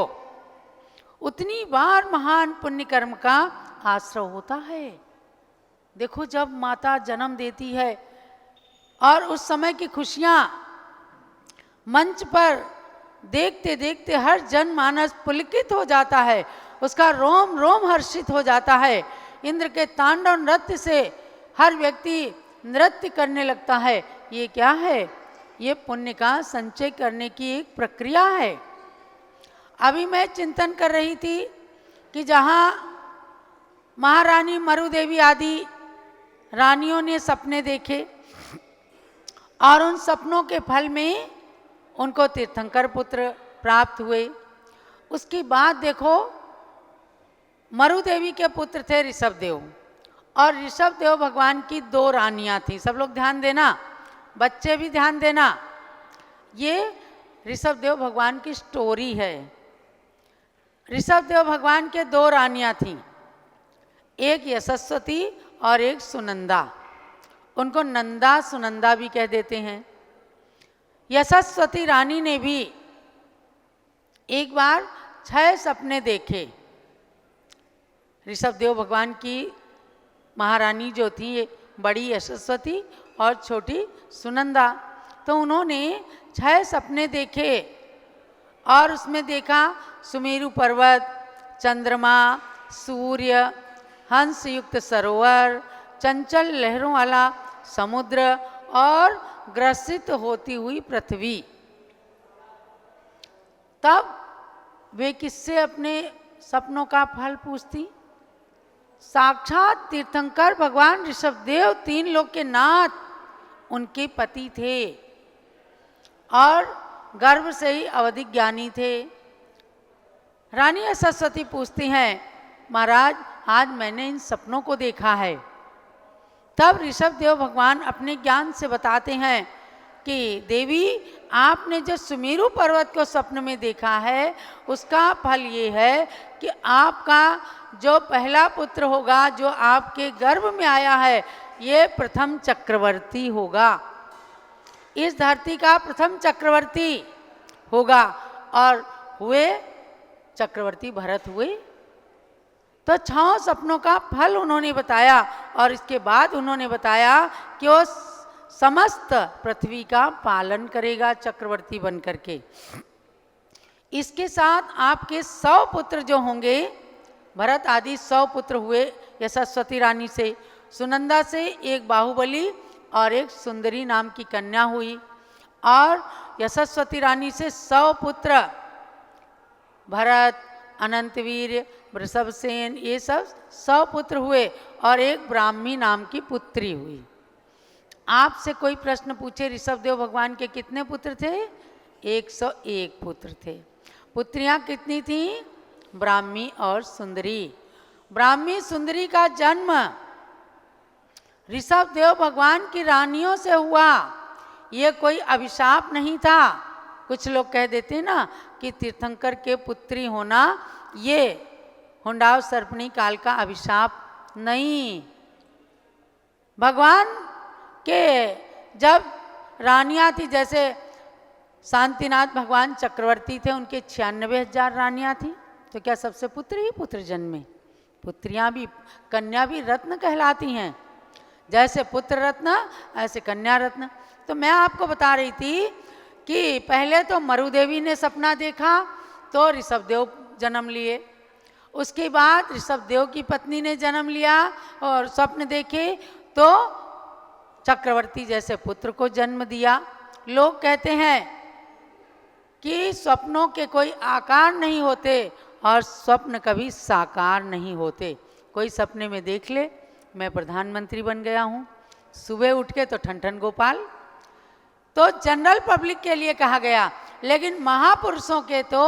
उतनी बार महान पुण्य कर्म का आश्रय होता है। देखो, जब माता जन्म देती है और उस समय की खुशियाँ मंच पर देखते देखते हर जनमानस पुलकित हो जाता है, उसका रोम रोम हर्षित हो जाता है। इंद्र के तांडव नृत्य से हर व्यक्ति नृत्य करने लगता है। ये क्या है? ये पुण्य का संचय करने की एक प्रक्रिया है। अभी मैं चिंतन कर रही थी कि जहाँ महारानी मरु देवी आदि रानियों ने सपने देखे और उन सपनों के फल में उनको तीर्थंकर पुत्र प्राप्त हुए। उसकी बात देखो, मरु देवी के पुत्र थे ऋषभ देव, और ऋषभ देव भगवान की 2 रानियां थी। सब लोग ध्यान देना, बच्चे भी ध्यान देना, ये ऋषभ देव भगवान की स्टोरी है। ऋषभ देव भगवान के 2 रानियां थीं, एक यशस्वती और एक सुनंदा। उनको नंदा सुनंदा भी कह देते हैं। यशस्वती रानी ने भी एक बार 6 सपने देखे। ऋषभ देव भगवान की महारानी जो थी, बड़ी यशस्वती और छोटी सुनंदा, तो उन्होंने 6 सपने देखे और उसमें देखा सुमेरु पर्वत, चंद्रमा, सूर्य, हंस युक्त सरोवर, चंचल लहरों वाला समुद्र और ग्रसित होती हुई पृथ्वी। तब वे किससे अपने सपनों का फल पूछती? साक्षात तीर्थंकर भगवान ऋषभदेव, 3 लोक के नाथ, उनके पति थे और गर्भ से ही अवधि ज्ञानी थे। रानी सरस्वती पूछती हैं, महाराज आज मैंने इन सपनों को देखा है। तब ऋषभदेव भगवान अपने ज्ञान से बताते हैं कि देवी, आपने जो सुमेरु पर्वत को स्वप्न में देखा है उसका फल ये है कि आपका जो पहला पुत्र होगा, जो आपके गर्भ में आया है, ये प्रथम चक्रवर्ती होगा, इस धरती का प्रथम चक्रवर्ती होगा। और हुए चक्रवर्ती भरत हुए। तो 6 सपनों का फल उन्होंने बताया और इसके बाद उन्होंने बताया कि वो समस्त पृथ्वी का पालन करेगा चक्रवर्ती बन करके। इसके साथ आपके 100 पुत्र जो होंगे, भरत आदि 100 पुत्र हुए यशस्वती रानी से, सुनंदा से एक बाहुबली और एक सुंदरी नाम की कन्या हुई, और यशस्वती रानी से 100 पुत्र भरत, अनंतवीर, वृषभसेन, ये सब 100 पुत्र हुए, और एक ब्राह्मी नाम की पुत्री हुई। आपसे कोई प्रश्न पूछे ऋषभदेव भगवान के कितने पुत्र थे? 101 पुत्र थे। पुत्रियां कितनी थीं? ब्राह्मी और सुंदरी। ब्राह्मी सुंदरी का जन्म ऋषभदेव भगवान की रानियों से हुआ। ये कोई अभिशाप नहीं था। कुछ लोग कह देते हैं ना कि तीर्थंकर के पुत्री होना ये हुंडाव सर्पणी काल का अभिशाप नहीं। भगवान के जब रानियां थी, जैसे शांतिनाथ भगवान चक्रवर्ती थे, उनके 96,000 रानियां थी, तो क्या सबसे पुत्र ही पुत्र जन्मे? पुत्रियां भी, कन्या भी रत्न कहलाती हैं। जैसे पुत्र रत्न ऐसे कन्या रत्न। तो मैं आपको बता रही थी कि पहले तो मरुदेवी ने सपना देखा तो ऋषभदेव जन्म लिए, उसके बाद ऋषभदेव की पत्नी ने जन्म लिया और स्वप्न देखे तो चक्रवर्ती जैसे पुत्र को जन्म दिया। लोग कहते हैं कि स्वप्नों के कोई आकार नहीं होते और स्वप्न कभी साकार नहीं होते। कोई सपने में देख ले मैं प्रधानमंत्री बन गया हूँ, सुबह उठ के तो ठन गोपाल, तो जनरल पब्लिक के लिए कहा गया। लेकिन महापुरुषों के तो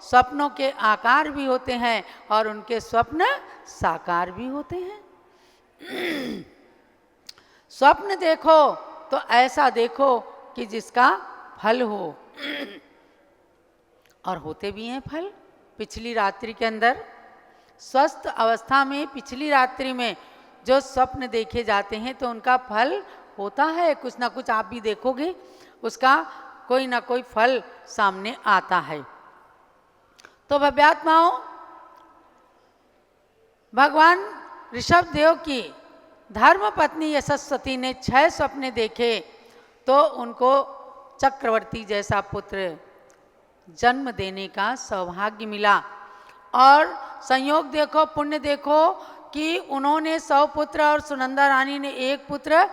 स्वप्नों के आकार भी होते हैं और उनके स्वप्न साकार भी होते हैं। स्वप्न देखो तो ऐसा देखो कि जिसका फल हो, और होते भी हैं फल। पिछली रात्रि के अंदर स्वस्थ अवस्था में पिछली रात्रि में जो स्वप्न देखे जाते हैं तो उनका फल होता है। कुछ ना कुछ आप भी देखोगे, उसका कोई ना कोई फल सामने आता है। तो भव्यात्माओं, भगवान ऋषभदेव की धर्म पत्नी यशस्वती ने 6 स्वप्न देखे तो उनको चक्रवर्ती जैसा पुत्र जन्म देने का सौभाग्य मिला। और संयोग देखो, पुण्य देखो कि उन्होंने 100 पुत्र और सुनंदा रानी ने 1 पुत्र,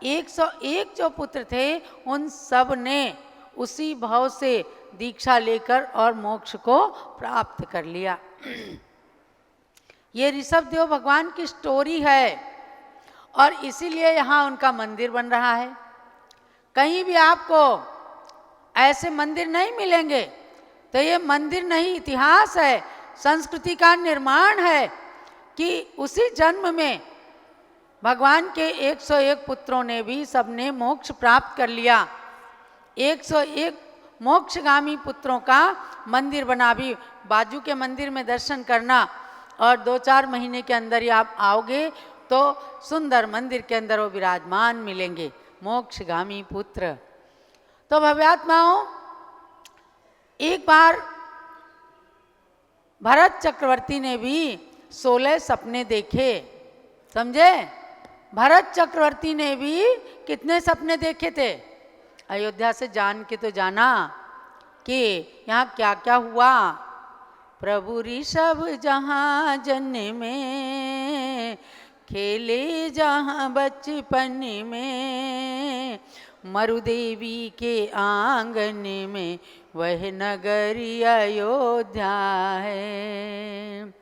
101 जो पुत्र थे उन सब ने उसी भाव से दीक्षा लेकर और मोक्ष को प्राप्त कर लिया। ये ऋषभदेव भगवान की स्टोरी है और इसीलिए यहाँ उनका मंदिर बन रहा है। कहीं भी आपको ऐसे मंदिर नहीं मिलेंगे। तो ये मंदिर नहीं, इतिहास है, संस्कृति का निर्माण है कि उसी जन्म में भगवान के 101 पुत्रों ने भी सबने मोक्ष प्राप्त कर लिया। 101 मोक्षगामी पुत्रों का मंदिर बना। भी बाजू के मंदिर में दर्शन करना और 2-4 महीने के अंदर ही आप आओगे तो सुंदर मंदिर के अंदर वो विराजमान मिलेंगे, मोक्षगामी पुत्र। तो भव्यात्माओं, एक बार भरत चक्रवर्ती ने भी 16 सपने देखे। समझे? भरत चक्रवर्ती ने भी कितने सपने देखे थे? अयोध्या से जान के तो जाना कि यहाँ क्या क्या हुआ। प्रभु ऋषभ जहाँ जन्मे, खेले जहाँ बचपन में, मरुदेवी के आंगन में वह नगरी अयोध्या है।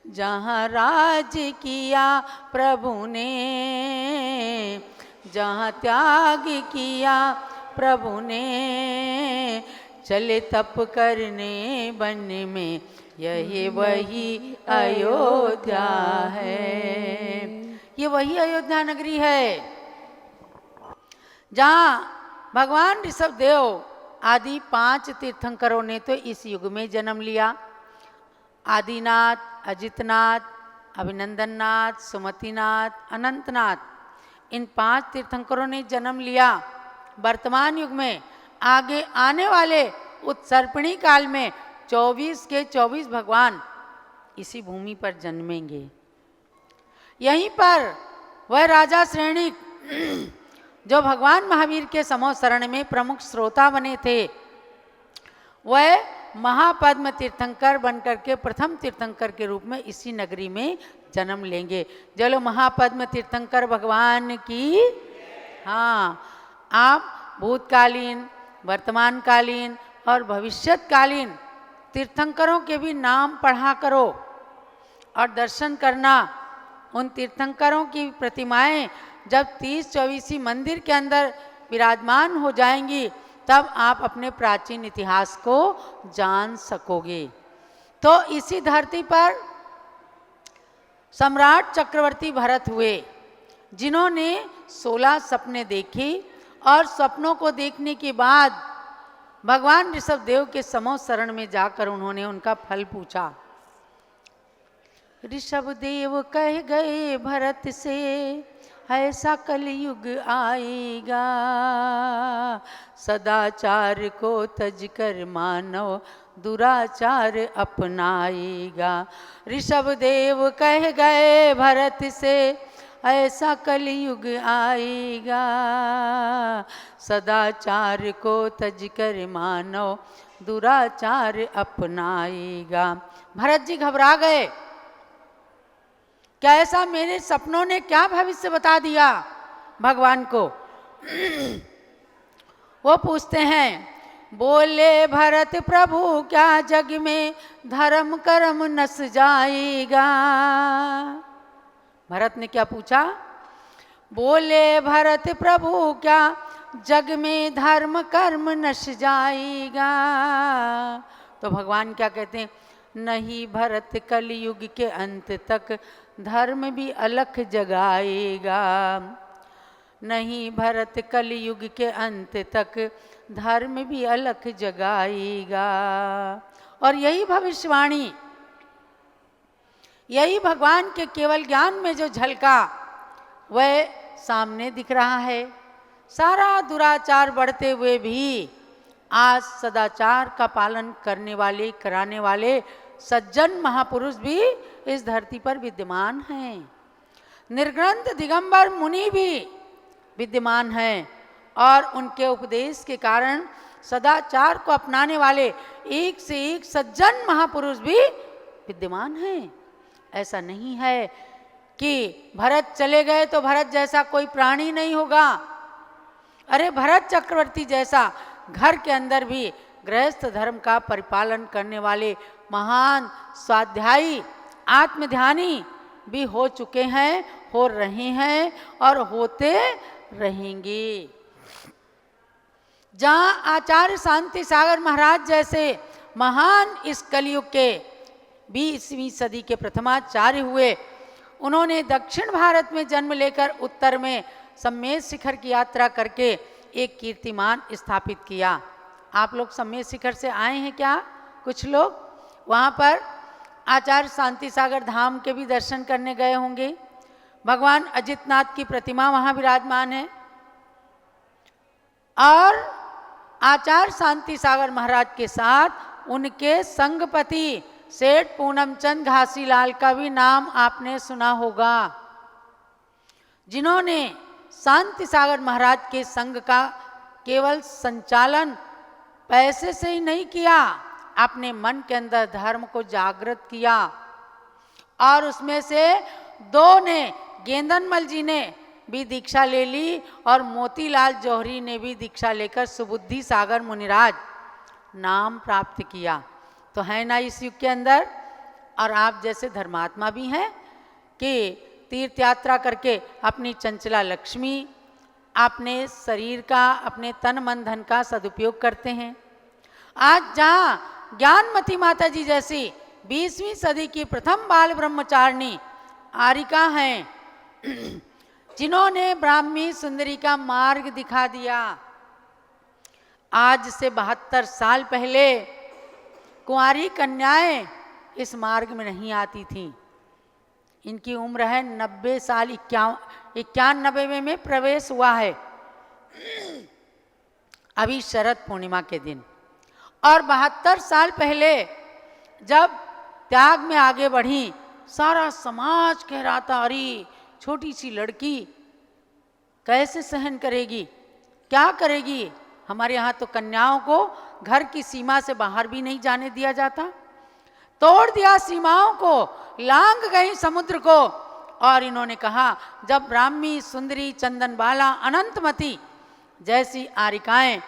जहाँ राज किया प्रभु ने, जहाँ त्याग किया प्रभु ने, चले तप करने वन में, यही वही अयोध्या है। ये वही अयोध्या नगरी है जहाँ भगवान ऋषभदेव आदि 5 तीर्थंकरों ने तो इस युग में जन्म लिया। आदिनाथ, अजितनाथ, अभिनंदननाथ, सुमतिनाथ, अनंतनाथ, इन 5 तीर्थंकरों ने जन्म लिया। वर्तमान युग में आगे आने वाले उत्सर्पिणी काल में 24 के 24 भगवान इसी भूमि पर जन्मेंगे। यहीं पर वह राजा श्रेणी जो भगवान महावीर के समो शरण में प्रमुख श्रोता बने थे, वह महापद्म तीर्थंकर बनकर के प्रथम तीर्थंकर के रूप में इसी नगरी में जन्म लेंगे। चलो महापद्म तीर्थंकर भगवान की। हाँ, आप भूतकालीन, वर्तमानकालीन और भविष्यकालीन तीर्थंकरों के भी नाम पढ़ा करो और दर्शन करना। उन तीर्थंकरों की प्रतिमाएं जब 30-24 मंदिर के अंदर विराजमान हो जाएंगी, तब आप अपने प्राचीन इतिहास को जान सकोगे। तो इसी धरती पर सम्राट चक्रवर्ती भरत हुए, जिन्होंने 16 सपने देखे और सपनों को देखने के बाद भगवान ऋषभदेव के समो शरण में जाकर उन्होंने उनका फल पूछा। ऋषभदेव कह गए भरत से, ऐसा कलयुग आएगा, सदाचार को तज कर मानव दुराचार अपनाएगा। ऋषभदेव कह गए भरत से, ऐसा कलयुग आएगा, सदाचार को तज कर मानव दुराचार अपनाएगा। भरत जी घबरा गए, क्या ऐसा मेरे सपनों ने क्या भविष्य बता दिया भगवान को। वो पूछते हैं, बोले भरत प्रभु क्या जग में धर्म कर्म नस जाएगा। भरत ने क्या पूछा? बोले भरत प्रभु क्या जग में धर्म कर्म नस जाएगा। तो भगवान क्या कहते हैं? नहीं भरत कलयुग के अंत तक धर्म भी अलख जगाएगा। नहीं भरत कलयुग के अंत तक धर्म भी अलख जगाएगा। और यही भविष्यवाणी, यही भगवान के केवल ज्ञान में जो झलका, वह सामने दिख रहा है। सारा दुराचार बढ़ते हुए भी आज सदाचार का पालन करने वाले, कराने वाले सज्जन महापुरुष भी इस धरती पर विद्यमान हैं। निर्ग्रंथ दिगंबर मुनि भी विद्यमान हैं और उनके उपदेश के कारण सदाचार को अपनाने वाले एक से एक सज्जन महापुरुष भी विद्यमान हैं। ऐसा नहीं है कि भरत चले गए तो भरत जैसा कोई प्राणी नहीं होगा। अरे भरत चक्रवर्ती जैसा घर के अंदर भी गृहस्थ धर्म का परिपालन करने वाले महान स्वाध्यायी आत्मध्यानी भी हो चुके हैं, हो रहे हैं और होते रहेंगे। जहाँ आचार्य शांति सागर महाराज जैसे महान इस कलयुग के 20वीं सदी के प्रथमाचार्य हुए, उन्होंने दक्षिण भारत में जन्म लेकर उत्तर में सम्मेद शिखर की यात्रा करके एक कीर्तिमान स्थापित किया। आप लोग सम्मेद शिखर से आए हैं क्या? कुछ लोग वहाँ पर आचार्य शांति सागर धाम के भी दर्शन करने गए होंगे। भगवान अजितनाथ की प्रतिमा वहाँ विराजमान है और आचार्य शांति सागर महाराज के साथ उनके संगपति सेठ पूनमचंद घासीलाल का भी नाम आपने सुना होगा, जिन्होंने शांति सागर महाराज के संघ का केवल संचालन पैसे से ही नहीं किया, अपने मन के अंदर धर्म को जागृत किया। और उसमें से 2 ने, गेंदनमल जी ने भी दीक्षा ले ली और मोतीलाल जौहरी ने भी दीक्षा लेकर सुबुद्धि सागर मुनिराज नाम प्राप्त किया। तो है ना इस युग के अंदर। और आप जैसे धर्मात्मा भी हैं कि तीर्थ यात्रा करके अपनी चंचला लक्ष्मी, अपने शरीर का, अपने तन मन धन का सदुपयोग करते हैं। आज जहाँ ज्ञानमती माता जी जैसी 20वीं सदी की प्रथम बाल ब्रह्मचारिणी आरिका हैं, जिन्होंने ब्राह्मी सुंदरी का मार्ग दिखा दिया। आज से 72 साल पहले कुंवारी कन्याएं इस मार्ग में नहीं आती थीं। इनकी उम्र है 90 साल, 91 में प्रवेश हुआ है अभी शरद पूर्णिमा के दिन। और 72 साल पहले जब त्याग में आगे बढ़ी, सारा समाज कह रहा था अरे छोटी सी लड़की कैसे सहन करेगी, क्या करेगी। हमारे यहाँ तो कन्याओं को घर की सीमा से बाहर भी नहीं जाने दिया जाता। तोड़ दिया सीमाओं को, लांग गई समुद्र को। और इन्होंने कहा जब ब्राह्मी सुंदरी चंदनबाला अनंतमती जैसी आरिकाएं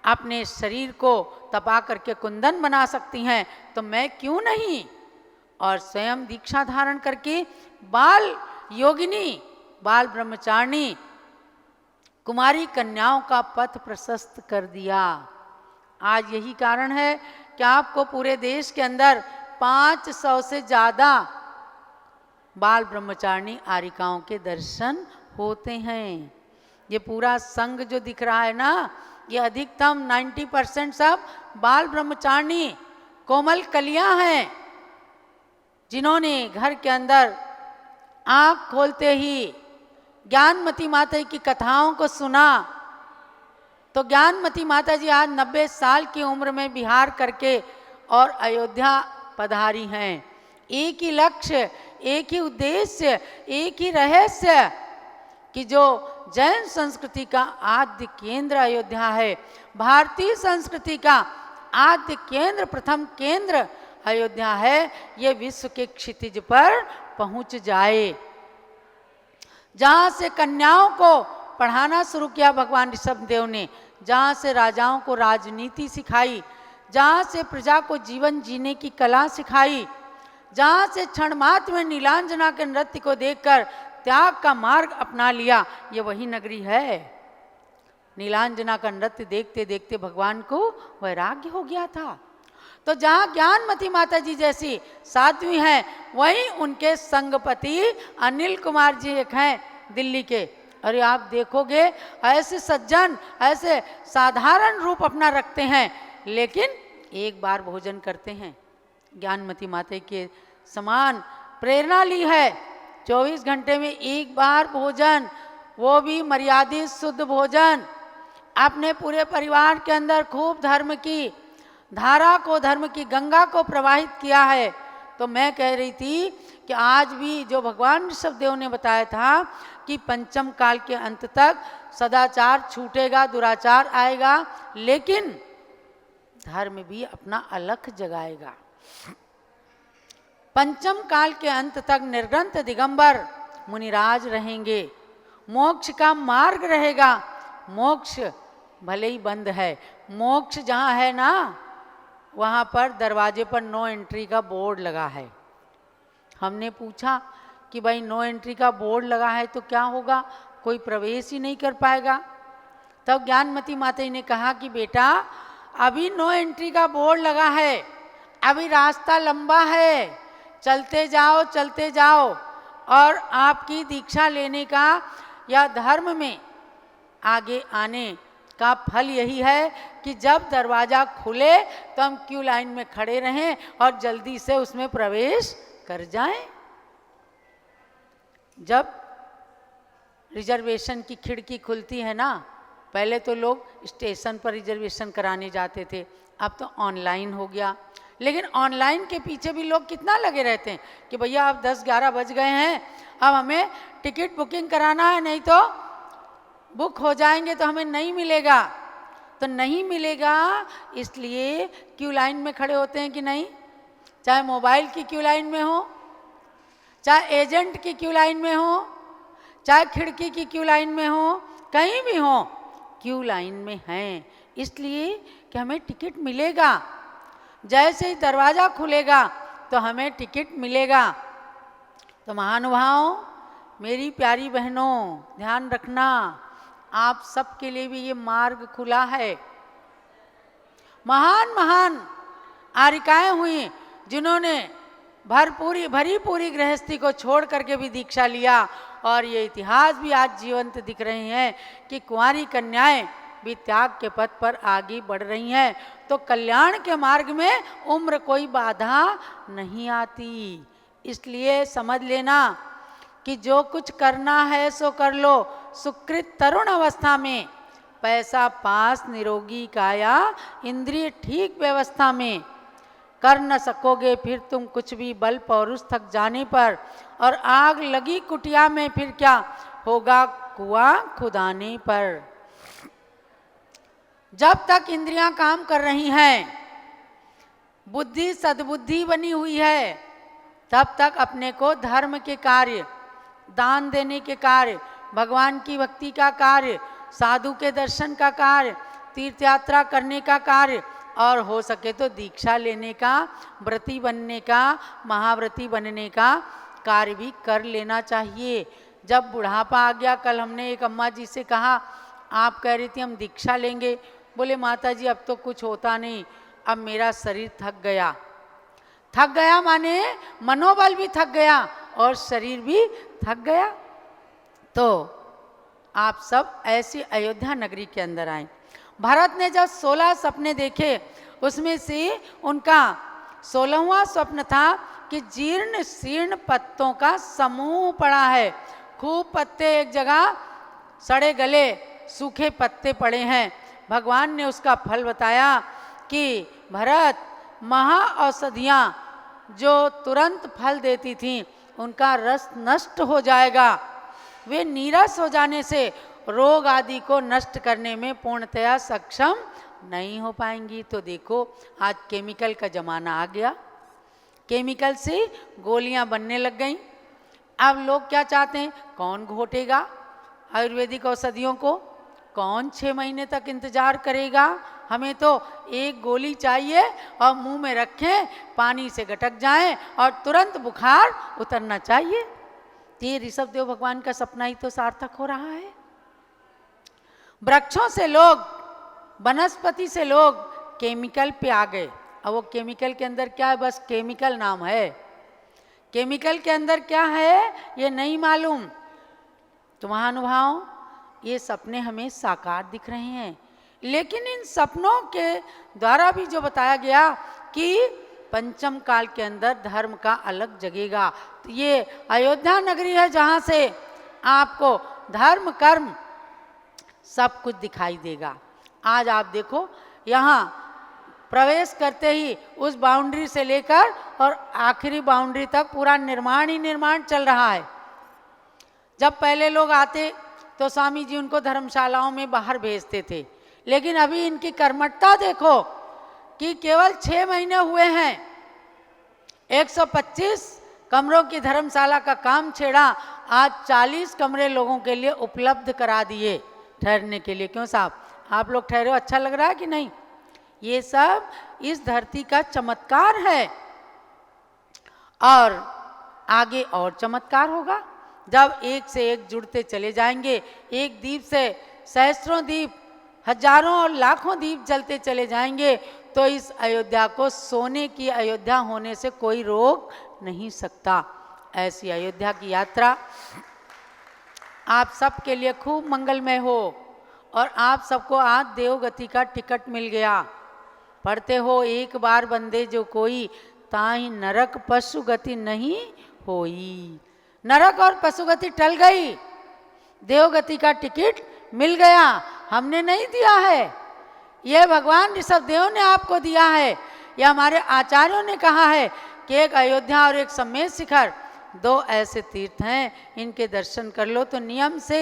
अपने शरीर को तपा करके कुंदन बना सकती हैं तो मैं क्यों नहीं। और स्वयं दीक्षा धारण करके बाल योगिनी, बाल ब्रह्मचारिणी कुमारी कन्याओं का पथ प्रशस्त कर दिया। आज यही कारण है कि आपको पूरे देश के अंदर 500 से ज़्यादा बाल ब्रह्मचारिणी आरिकाओं के दर्शन होते हैं। ये पूरा संघ जो दिख रहा है ना, ये अधिकतम 90% सब बाल ब्रह्मचारिणी कोमल कलियां हैं, जिन्होंने घर के अंदर आँख खोलते ही ज्ञानमती माता की कथाओं को सुना। तो ज्ञानमती माता जी आज 90 साल की उम्र में विहार करके और अयोध्या पधारी हैं। एक ही लक्ष्य, एक ही उद्देश्य, एक ही रहस्य कि जो जैन संस्कृति का आद्य केंद्र अयोध्या है, भारतीय संस्कृति का आद्य केंद्र, प्रथम केंद्र अयोध्या है, ये विश्व के क्षितिज पर पहुंच जाए। जहाँ से कन्याओं को पढ़ाना शुरू किया भगवान ऋषभदेव ने, जहाँ से राजाओं को राजनीति सिखाई, जहाँ से प्रजा को जीवन जीने की कला सिखाई, जहाँ से क्षण मात्र में नीलांजना के नृत्य को देखकर त्याग का मार्ग अपना लिया, ये वही नगरी है। नीलांजना का नृत्य देखते देखते भगवान को वैराग्य हो गया था। तो जहाँ ज्ञानमती माता जी जैसी साध्वी हैं, वहीं उनके संगपति अनिल कुमार जी एक हैं दिल्ली के। अरे आप देखोगे ऐसे सज्जन, ऐसे साधारण रूप अपना रखते हैं, लेकिन एक बार भोजन करते हैं। ज्ञानमती माता के समान प्रेरणा ली है, 24 घंटे में एक बार भोजन, वो भी मर्यादित शुद्ध भोजन। अपने पूरे परिवार के अंदर खूब धर्म की धारा को, धर्म की गंगा को प्रवाहित किया है। तो मैं कह रही थी कि आज भी जो भगवान ऋषभदेव ने बताया था कि पंचम काल के अंत तक सदाचार छूटेगा, दुराचार आएगा, लेकिन धर्म भी अपना अलख जगाएगा। पंचम काल के अंत तक निर्ग्रंथ दिगंबर मुनिराज रहेंगे, मोक्ष का मार्ग रहेगा। मोक्ष भले ही बंद है, मोक्ष जहाँ है ना, वहाँ पर दरवाजे पर नो एंट्री का बोर्ड लगा है। हमने पूछा कि भाई नो एंट्री का बोर्ड लगा है तो क्या होगा, कोई प्रवेश ही नहीं कर पाएगा। तब ज्ञानमती माता ने कहा कि बेटा अभी नो एंट्री का बोर्ड लगा है, अभी रास्ता लंबा है, चलते जाओ चलते जाओ। और आपकी दीक्षा लेने का या धर्म में आगे आने का फल यही है कि जब दरवाज़ा खुले तो हम क्यू लाइन में खड़े रहें और जल्दी से उसमें प्रवेश कर जाएं। जब रिजर्वेशन की खिड़की खुलती है ना, पहले तो लोग स्टेशन पर रिजर्वेशन कराने जाते थे, अब तो ऑनलाइन हो गया। लेकिन ऑनलाइन के पीछे भी लोग कितना लगे रहते हैं कि भैया अब 10-11 बज गए हैं, अब हमें टिकट बुकिंग कराना है, नहीं तो बुक हो जाएंगे तो हमें नहीं मिलेगा। तो नहीं मिलेगा इसलिए क्यू लाइन में खड़े होते हैं कि नहीं, चाहे मोबाइल की क्यू लाइन में हो, चाहे एजेंट की क्यू लाइन में हो, चाहे खिड़की की क्यू लाइन में हो, कहीं भी हो, क्यू लाइन में हैं, इसलिए कि हमें टिकट मिलेगा। जैसे ही दरवाज़ा खुलेगा तो हमें टिकट मिलेगा। तो महानुभावों, मेरी प्यारी बहनों, ध्यान रखना, आप सबके लिए भी ये मार्ग खुला है। महान महान आरिकाएं हुई जिन्होंने भरी पूरी गृहस्थी को छोड़ करके भी दीक्षा लिया, और ये इतिहास भी आज जीवंत दिख रहे हैं कि कुंवारी कन्याएं भी त्याग के पथ पर आगे बढ़ रही हैं। तो कल्याण के मार्ग में उम्र कोई बाधा नहीं आती। इसलिए समझ लेना कि जो कुछ करना है सो कर लो, सुकृत तरुण अवस्था में, पैसा पास निरोगी काया, इंद्रिय ठीक व्यवस्था में। कर न सकोगे फिर तुम कुछ भी बल पौरुष थक जाने पर, और आग लगी कुटिया में फिर क्या होगा हुआ खुद आने पर। जब तक इंद्रियां काम कर रही हैं, बुद्धि सद्बुद्धि बनी हुई है, तब तक अपने को धर्म के कार्य, दान देने के कार्य, भगवान की भक्ति का कार्य, साधु के दर्शन का कार्य, तीर्थ यात्रा करने का कार्य, और हो सके तो दीक्षा लेने का, व्रती बनने का, महाव्रती बनने का कार्य भी कर लेना चाहिए। जब बुढ़ापा आ गया, कल हमने एक अम्मा जी से कहा, आप कह रही थी हम दीक्षा लेंगे, बोले माता जी अब तो कुछ होता नहीं, अब मेरा शरीर थक गया। थक गया माने मनोबल भी थक गया और शरीर भी थक गया। तो आप सब ऐसी अयोध्या नगरी के अंदर आए। भरत ने जब 16 सपने देखे, उसमें से उनका 16वां स्वप्न था कि जीर्ण शीर्ण पत्तों का समूह पड़ा है। खूब पत्ते एक जगह, सड़े गले सूखे पत्ते पड़े हैं। भगवान ने उसका फल बताया कि भरत, महा औषधियाँ जो तुरंत फल देती थीं, उनका रस नष्ट हो जाएगा। वे नीरस हो जाने से रोग आदि को नष्ट करने में पूर्णतया सक्षम नहीं हो पाएंगी। तो देखो आज केमिकल का ज़माना आ गया, केमिकल से गोलियां बनने लग गई। अब लोग क्या चाहते हैं, कौन घोटेगा आयुर्वेदिक औषधियों को, कौन 6 महीने तक इंतजार करेगा। हमें तो एक गोली चाहिए और मुंह में रखें, पानी से गटक जाएं और तुरंत बुखार उतरना चाहिए। ये ऋषभ देव भगवान का सपना ही तो सार्थक हो रहा है। वृक्षों से लोग, वनस्पति से लोग केमिकल पे आ गए। अब वो केमिकल के अंदर क्या है, बस केमिकल नाम है। केमिकल के अंदर क्या है ये नहीं मालूम। तो महानुभाव, ये सपने हमें साकार दिख रहे हैं, लेकिन इन सपनों के द्वारा भी जो बताया गया कि पंचम काल के अंदर धर्म का अलग जगेगा। तो ये अयोध्या नगरी है जहाँ से आपको धर्म कर्म सब कुछ दिखाई देगा। आज आप देखो, यहाँ प्रवेश करते ही उस बाउंड्री से लेकर और आखिरी बाउंड्री तक पूरा निर्माण ही निर्माण चल रहा है। जब पहले लोग आते तो स्वामी जी उनको धर्मशालाओं में बाहर भेजते थे, लेकिन अभी इनकी कर्मठता देखो कि केवल 6 महीने हुए हैं, 125 कमरों की धर्मशाला का काम छेड़ा। आज 40 कमरे लोगों के लिए उपलब्ध करा दिए ठहरने के लिए। क्यों साहब, आप लोग ठहरे हो, अच्छा लग रहा है कि नहीं? ये सब इस धरती का चमत्कार है, और आगे और चमत्कार होगा जब एक से एक जुड़ते चले जाएंगे। एक दीप से सहस्त्रों दीप, हजारों और लाखों दीप जलते चले जाएंगे, तो इस अयोध्या को सोने की अयोध्या होने से कोई रोक नहीं सकता। ऐसी अयोध्या की यात्रा आप सबके लिए खूब मंगलमय हो, और आप सबको आज देवगति का टिकट मिल गया। पढ़ते हो, एक बार बंदे जो कोई, ताहि नरक पशु गति नहीं होई। नरक और पशुगति टल गई, देवगति का टिकट मिल गया। हमने नहीं दिया है, ये भगवान ऋषभ देव ने आपको दिया है। यह हमारे आचार्यों ने कहा है कि एक अयोध्या और एक सम्मेद शिखर, 2 ऐसे तीर्थ हैं, इनके दर्शन कर लो तो नियम से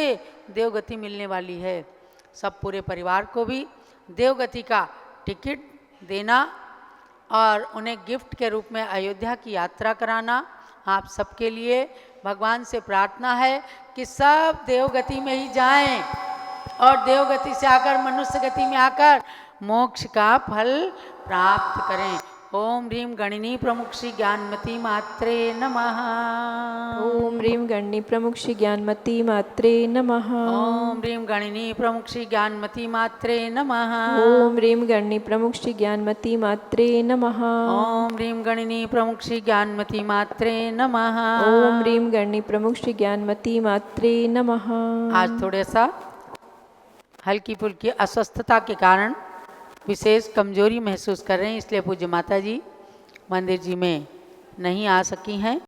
देवगति मिलने वाली है। सब पूरे परिवार को भी देवगति का टिकट देना और उन्हें गिफ्ट के रूप में अयोध्या की यात्रा कराना आप सबके लिए भगवान से प्रार्थना है कि सब देवगति में ही जाएं और देवगति से आकर मनुष्य गति में आकर मोक्ष का फल प्राप्त करें। ओम ह्रीम गणिनी प्रमुख श्री ज्ञानमती मात्रे नमः। ओम ह्रीं गणनी प्रमुख श्री ज्ञानमती मात्रे नमः। ओम ह्रीम गणिनी प्रमुख श्री ज्ञानमती मात्रे नमः। ओम ह्रीं गणनी प्रमुख श्री ज्ञानमती मात्रे नमः। ओम ह्रीम गणिनी प्रमुख श्री ज्ञानमती मात्रे नमः। ओम ह्रीं गणनी प्रमुख श्री ज्ञानमती मात्रे नमः। आज थोड़ा सा हल्की फुल्की अस्वस्थता के कारण विशेष कमजोरी महसूस कर रहे हैं, इसलिए पूज्य माता जी मंदिर जी में नहीं आ सकी हैं।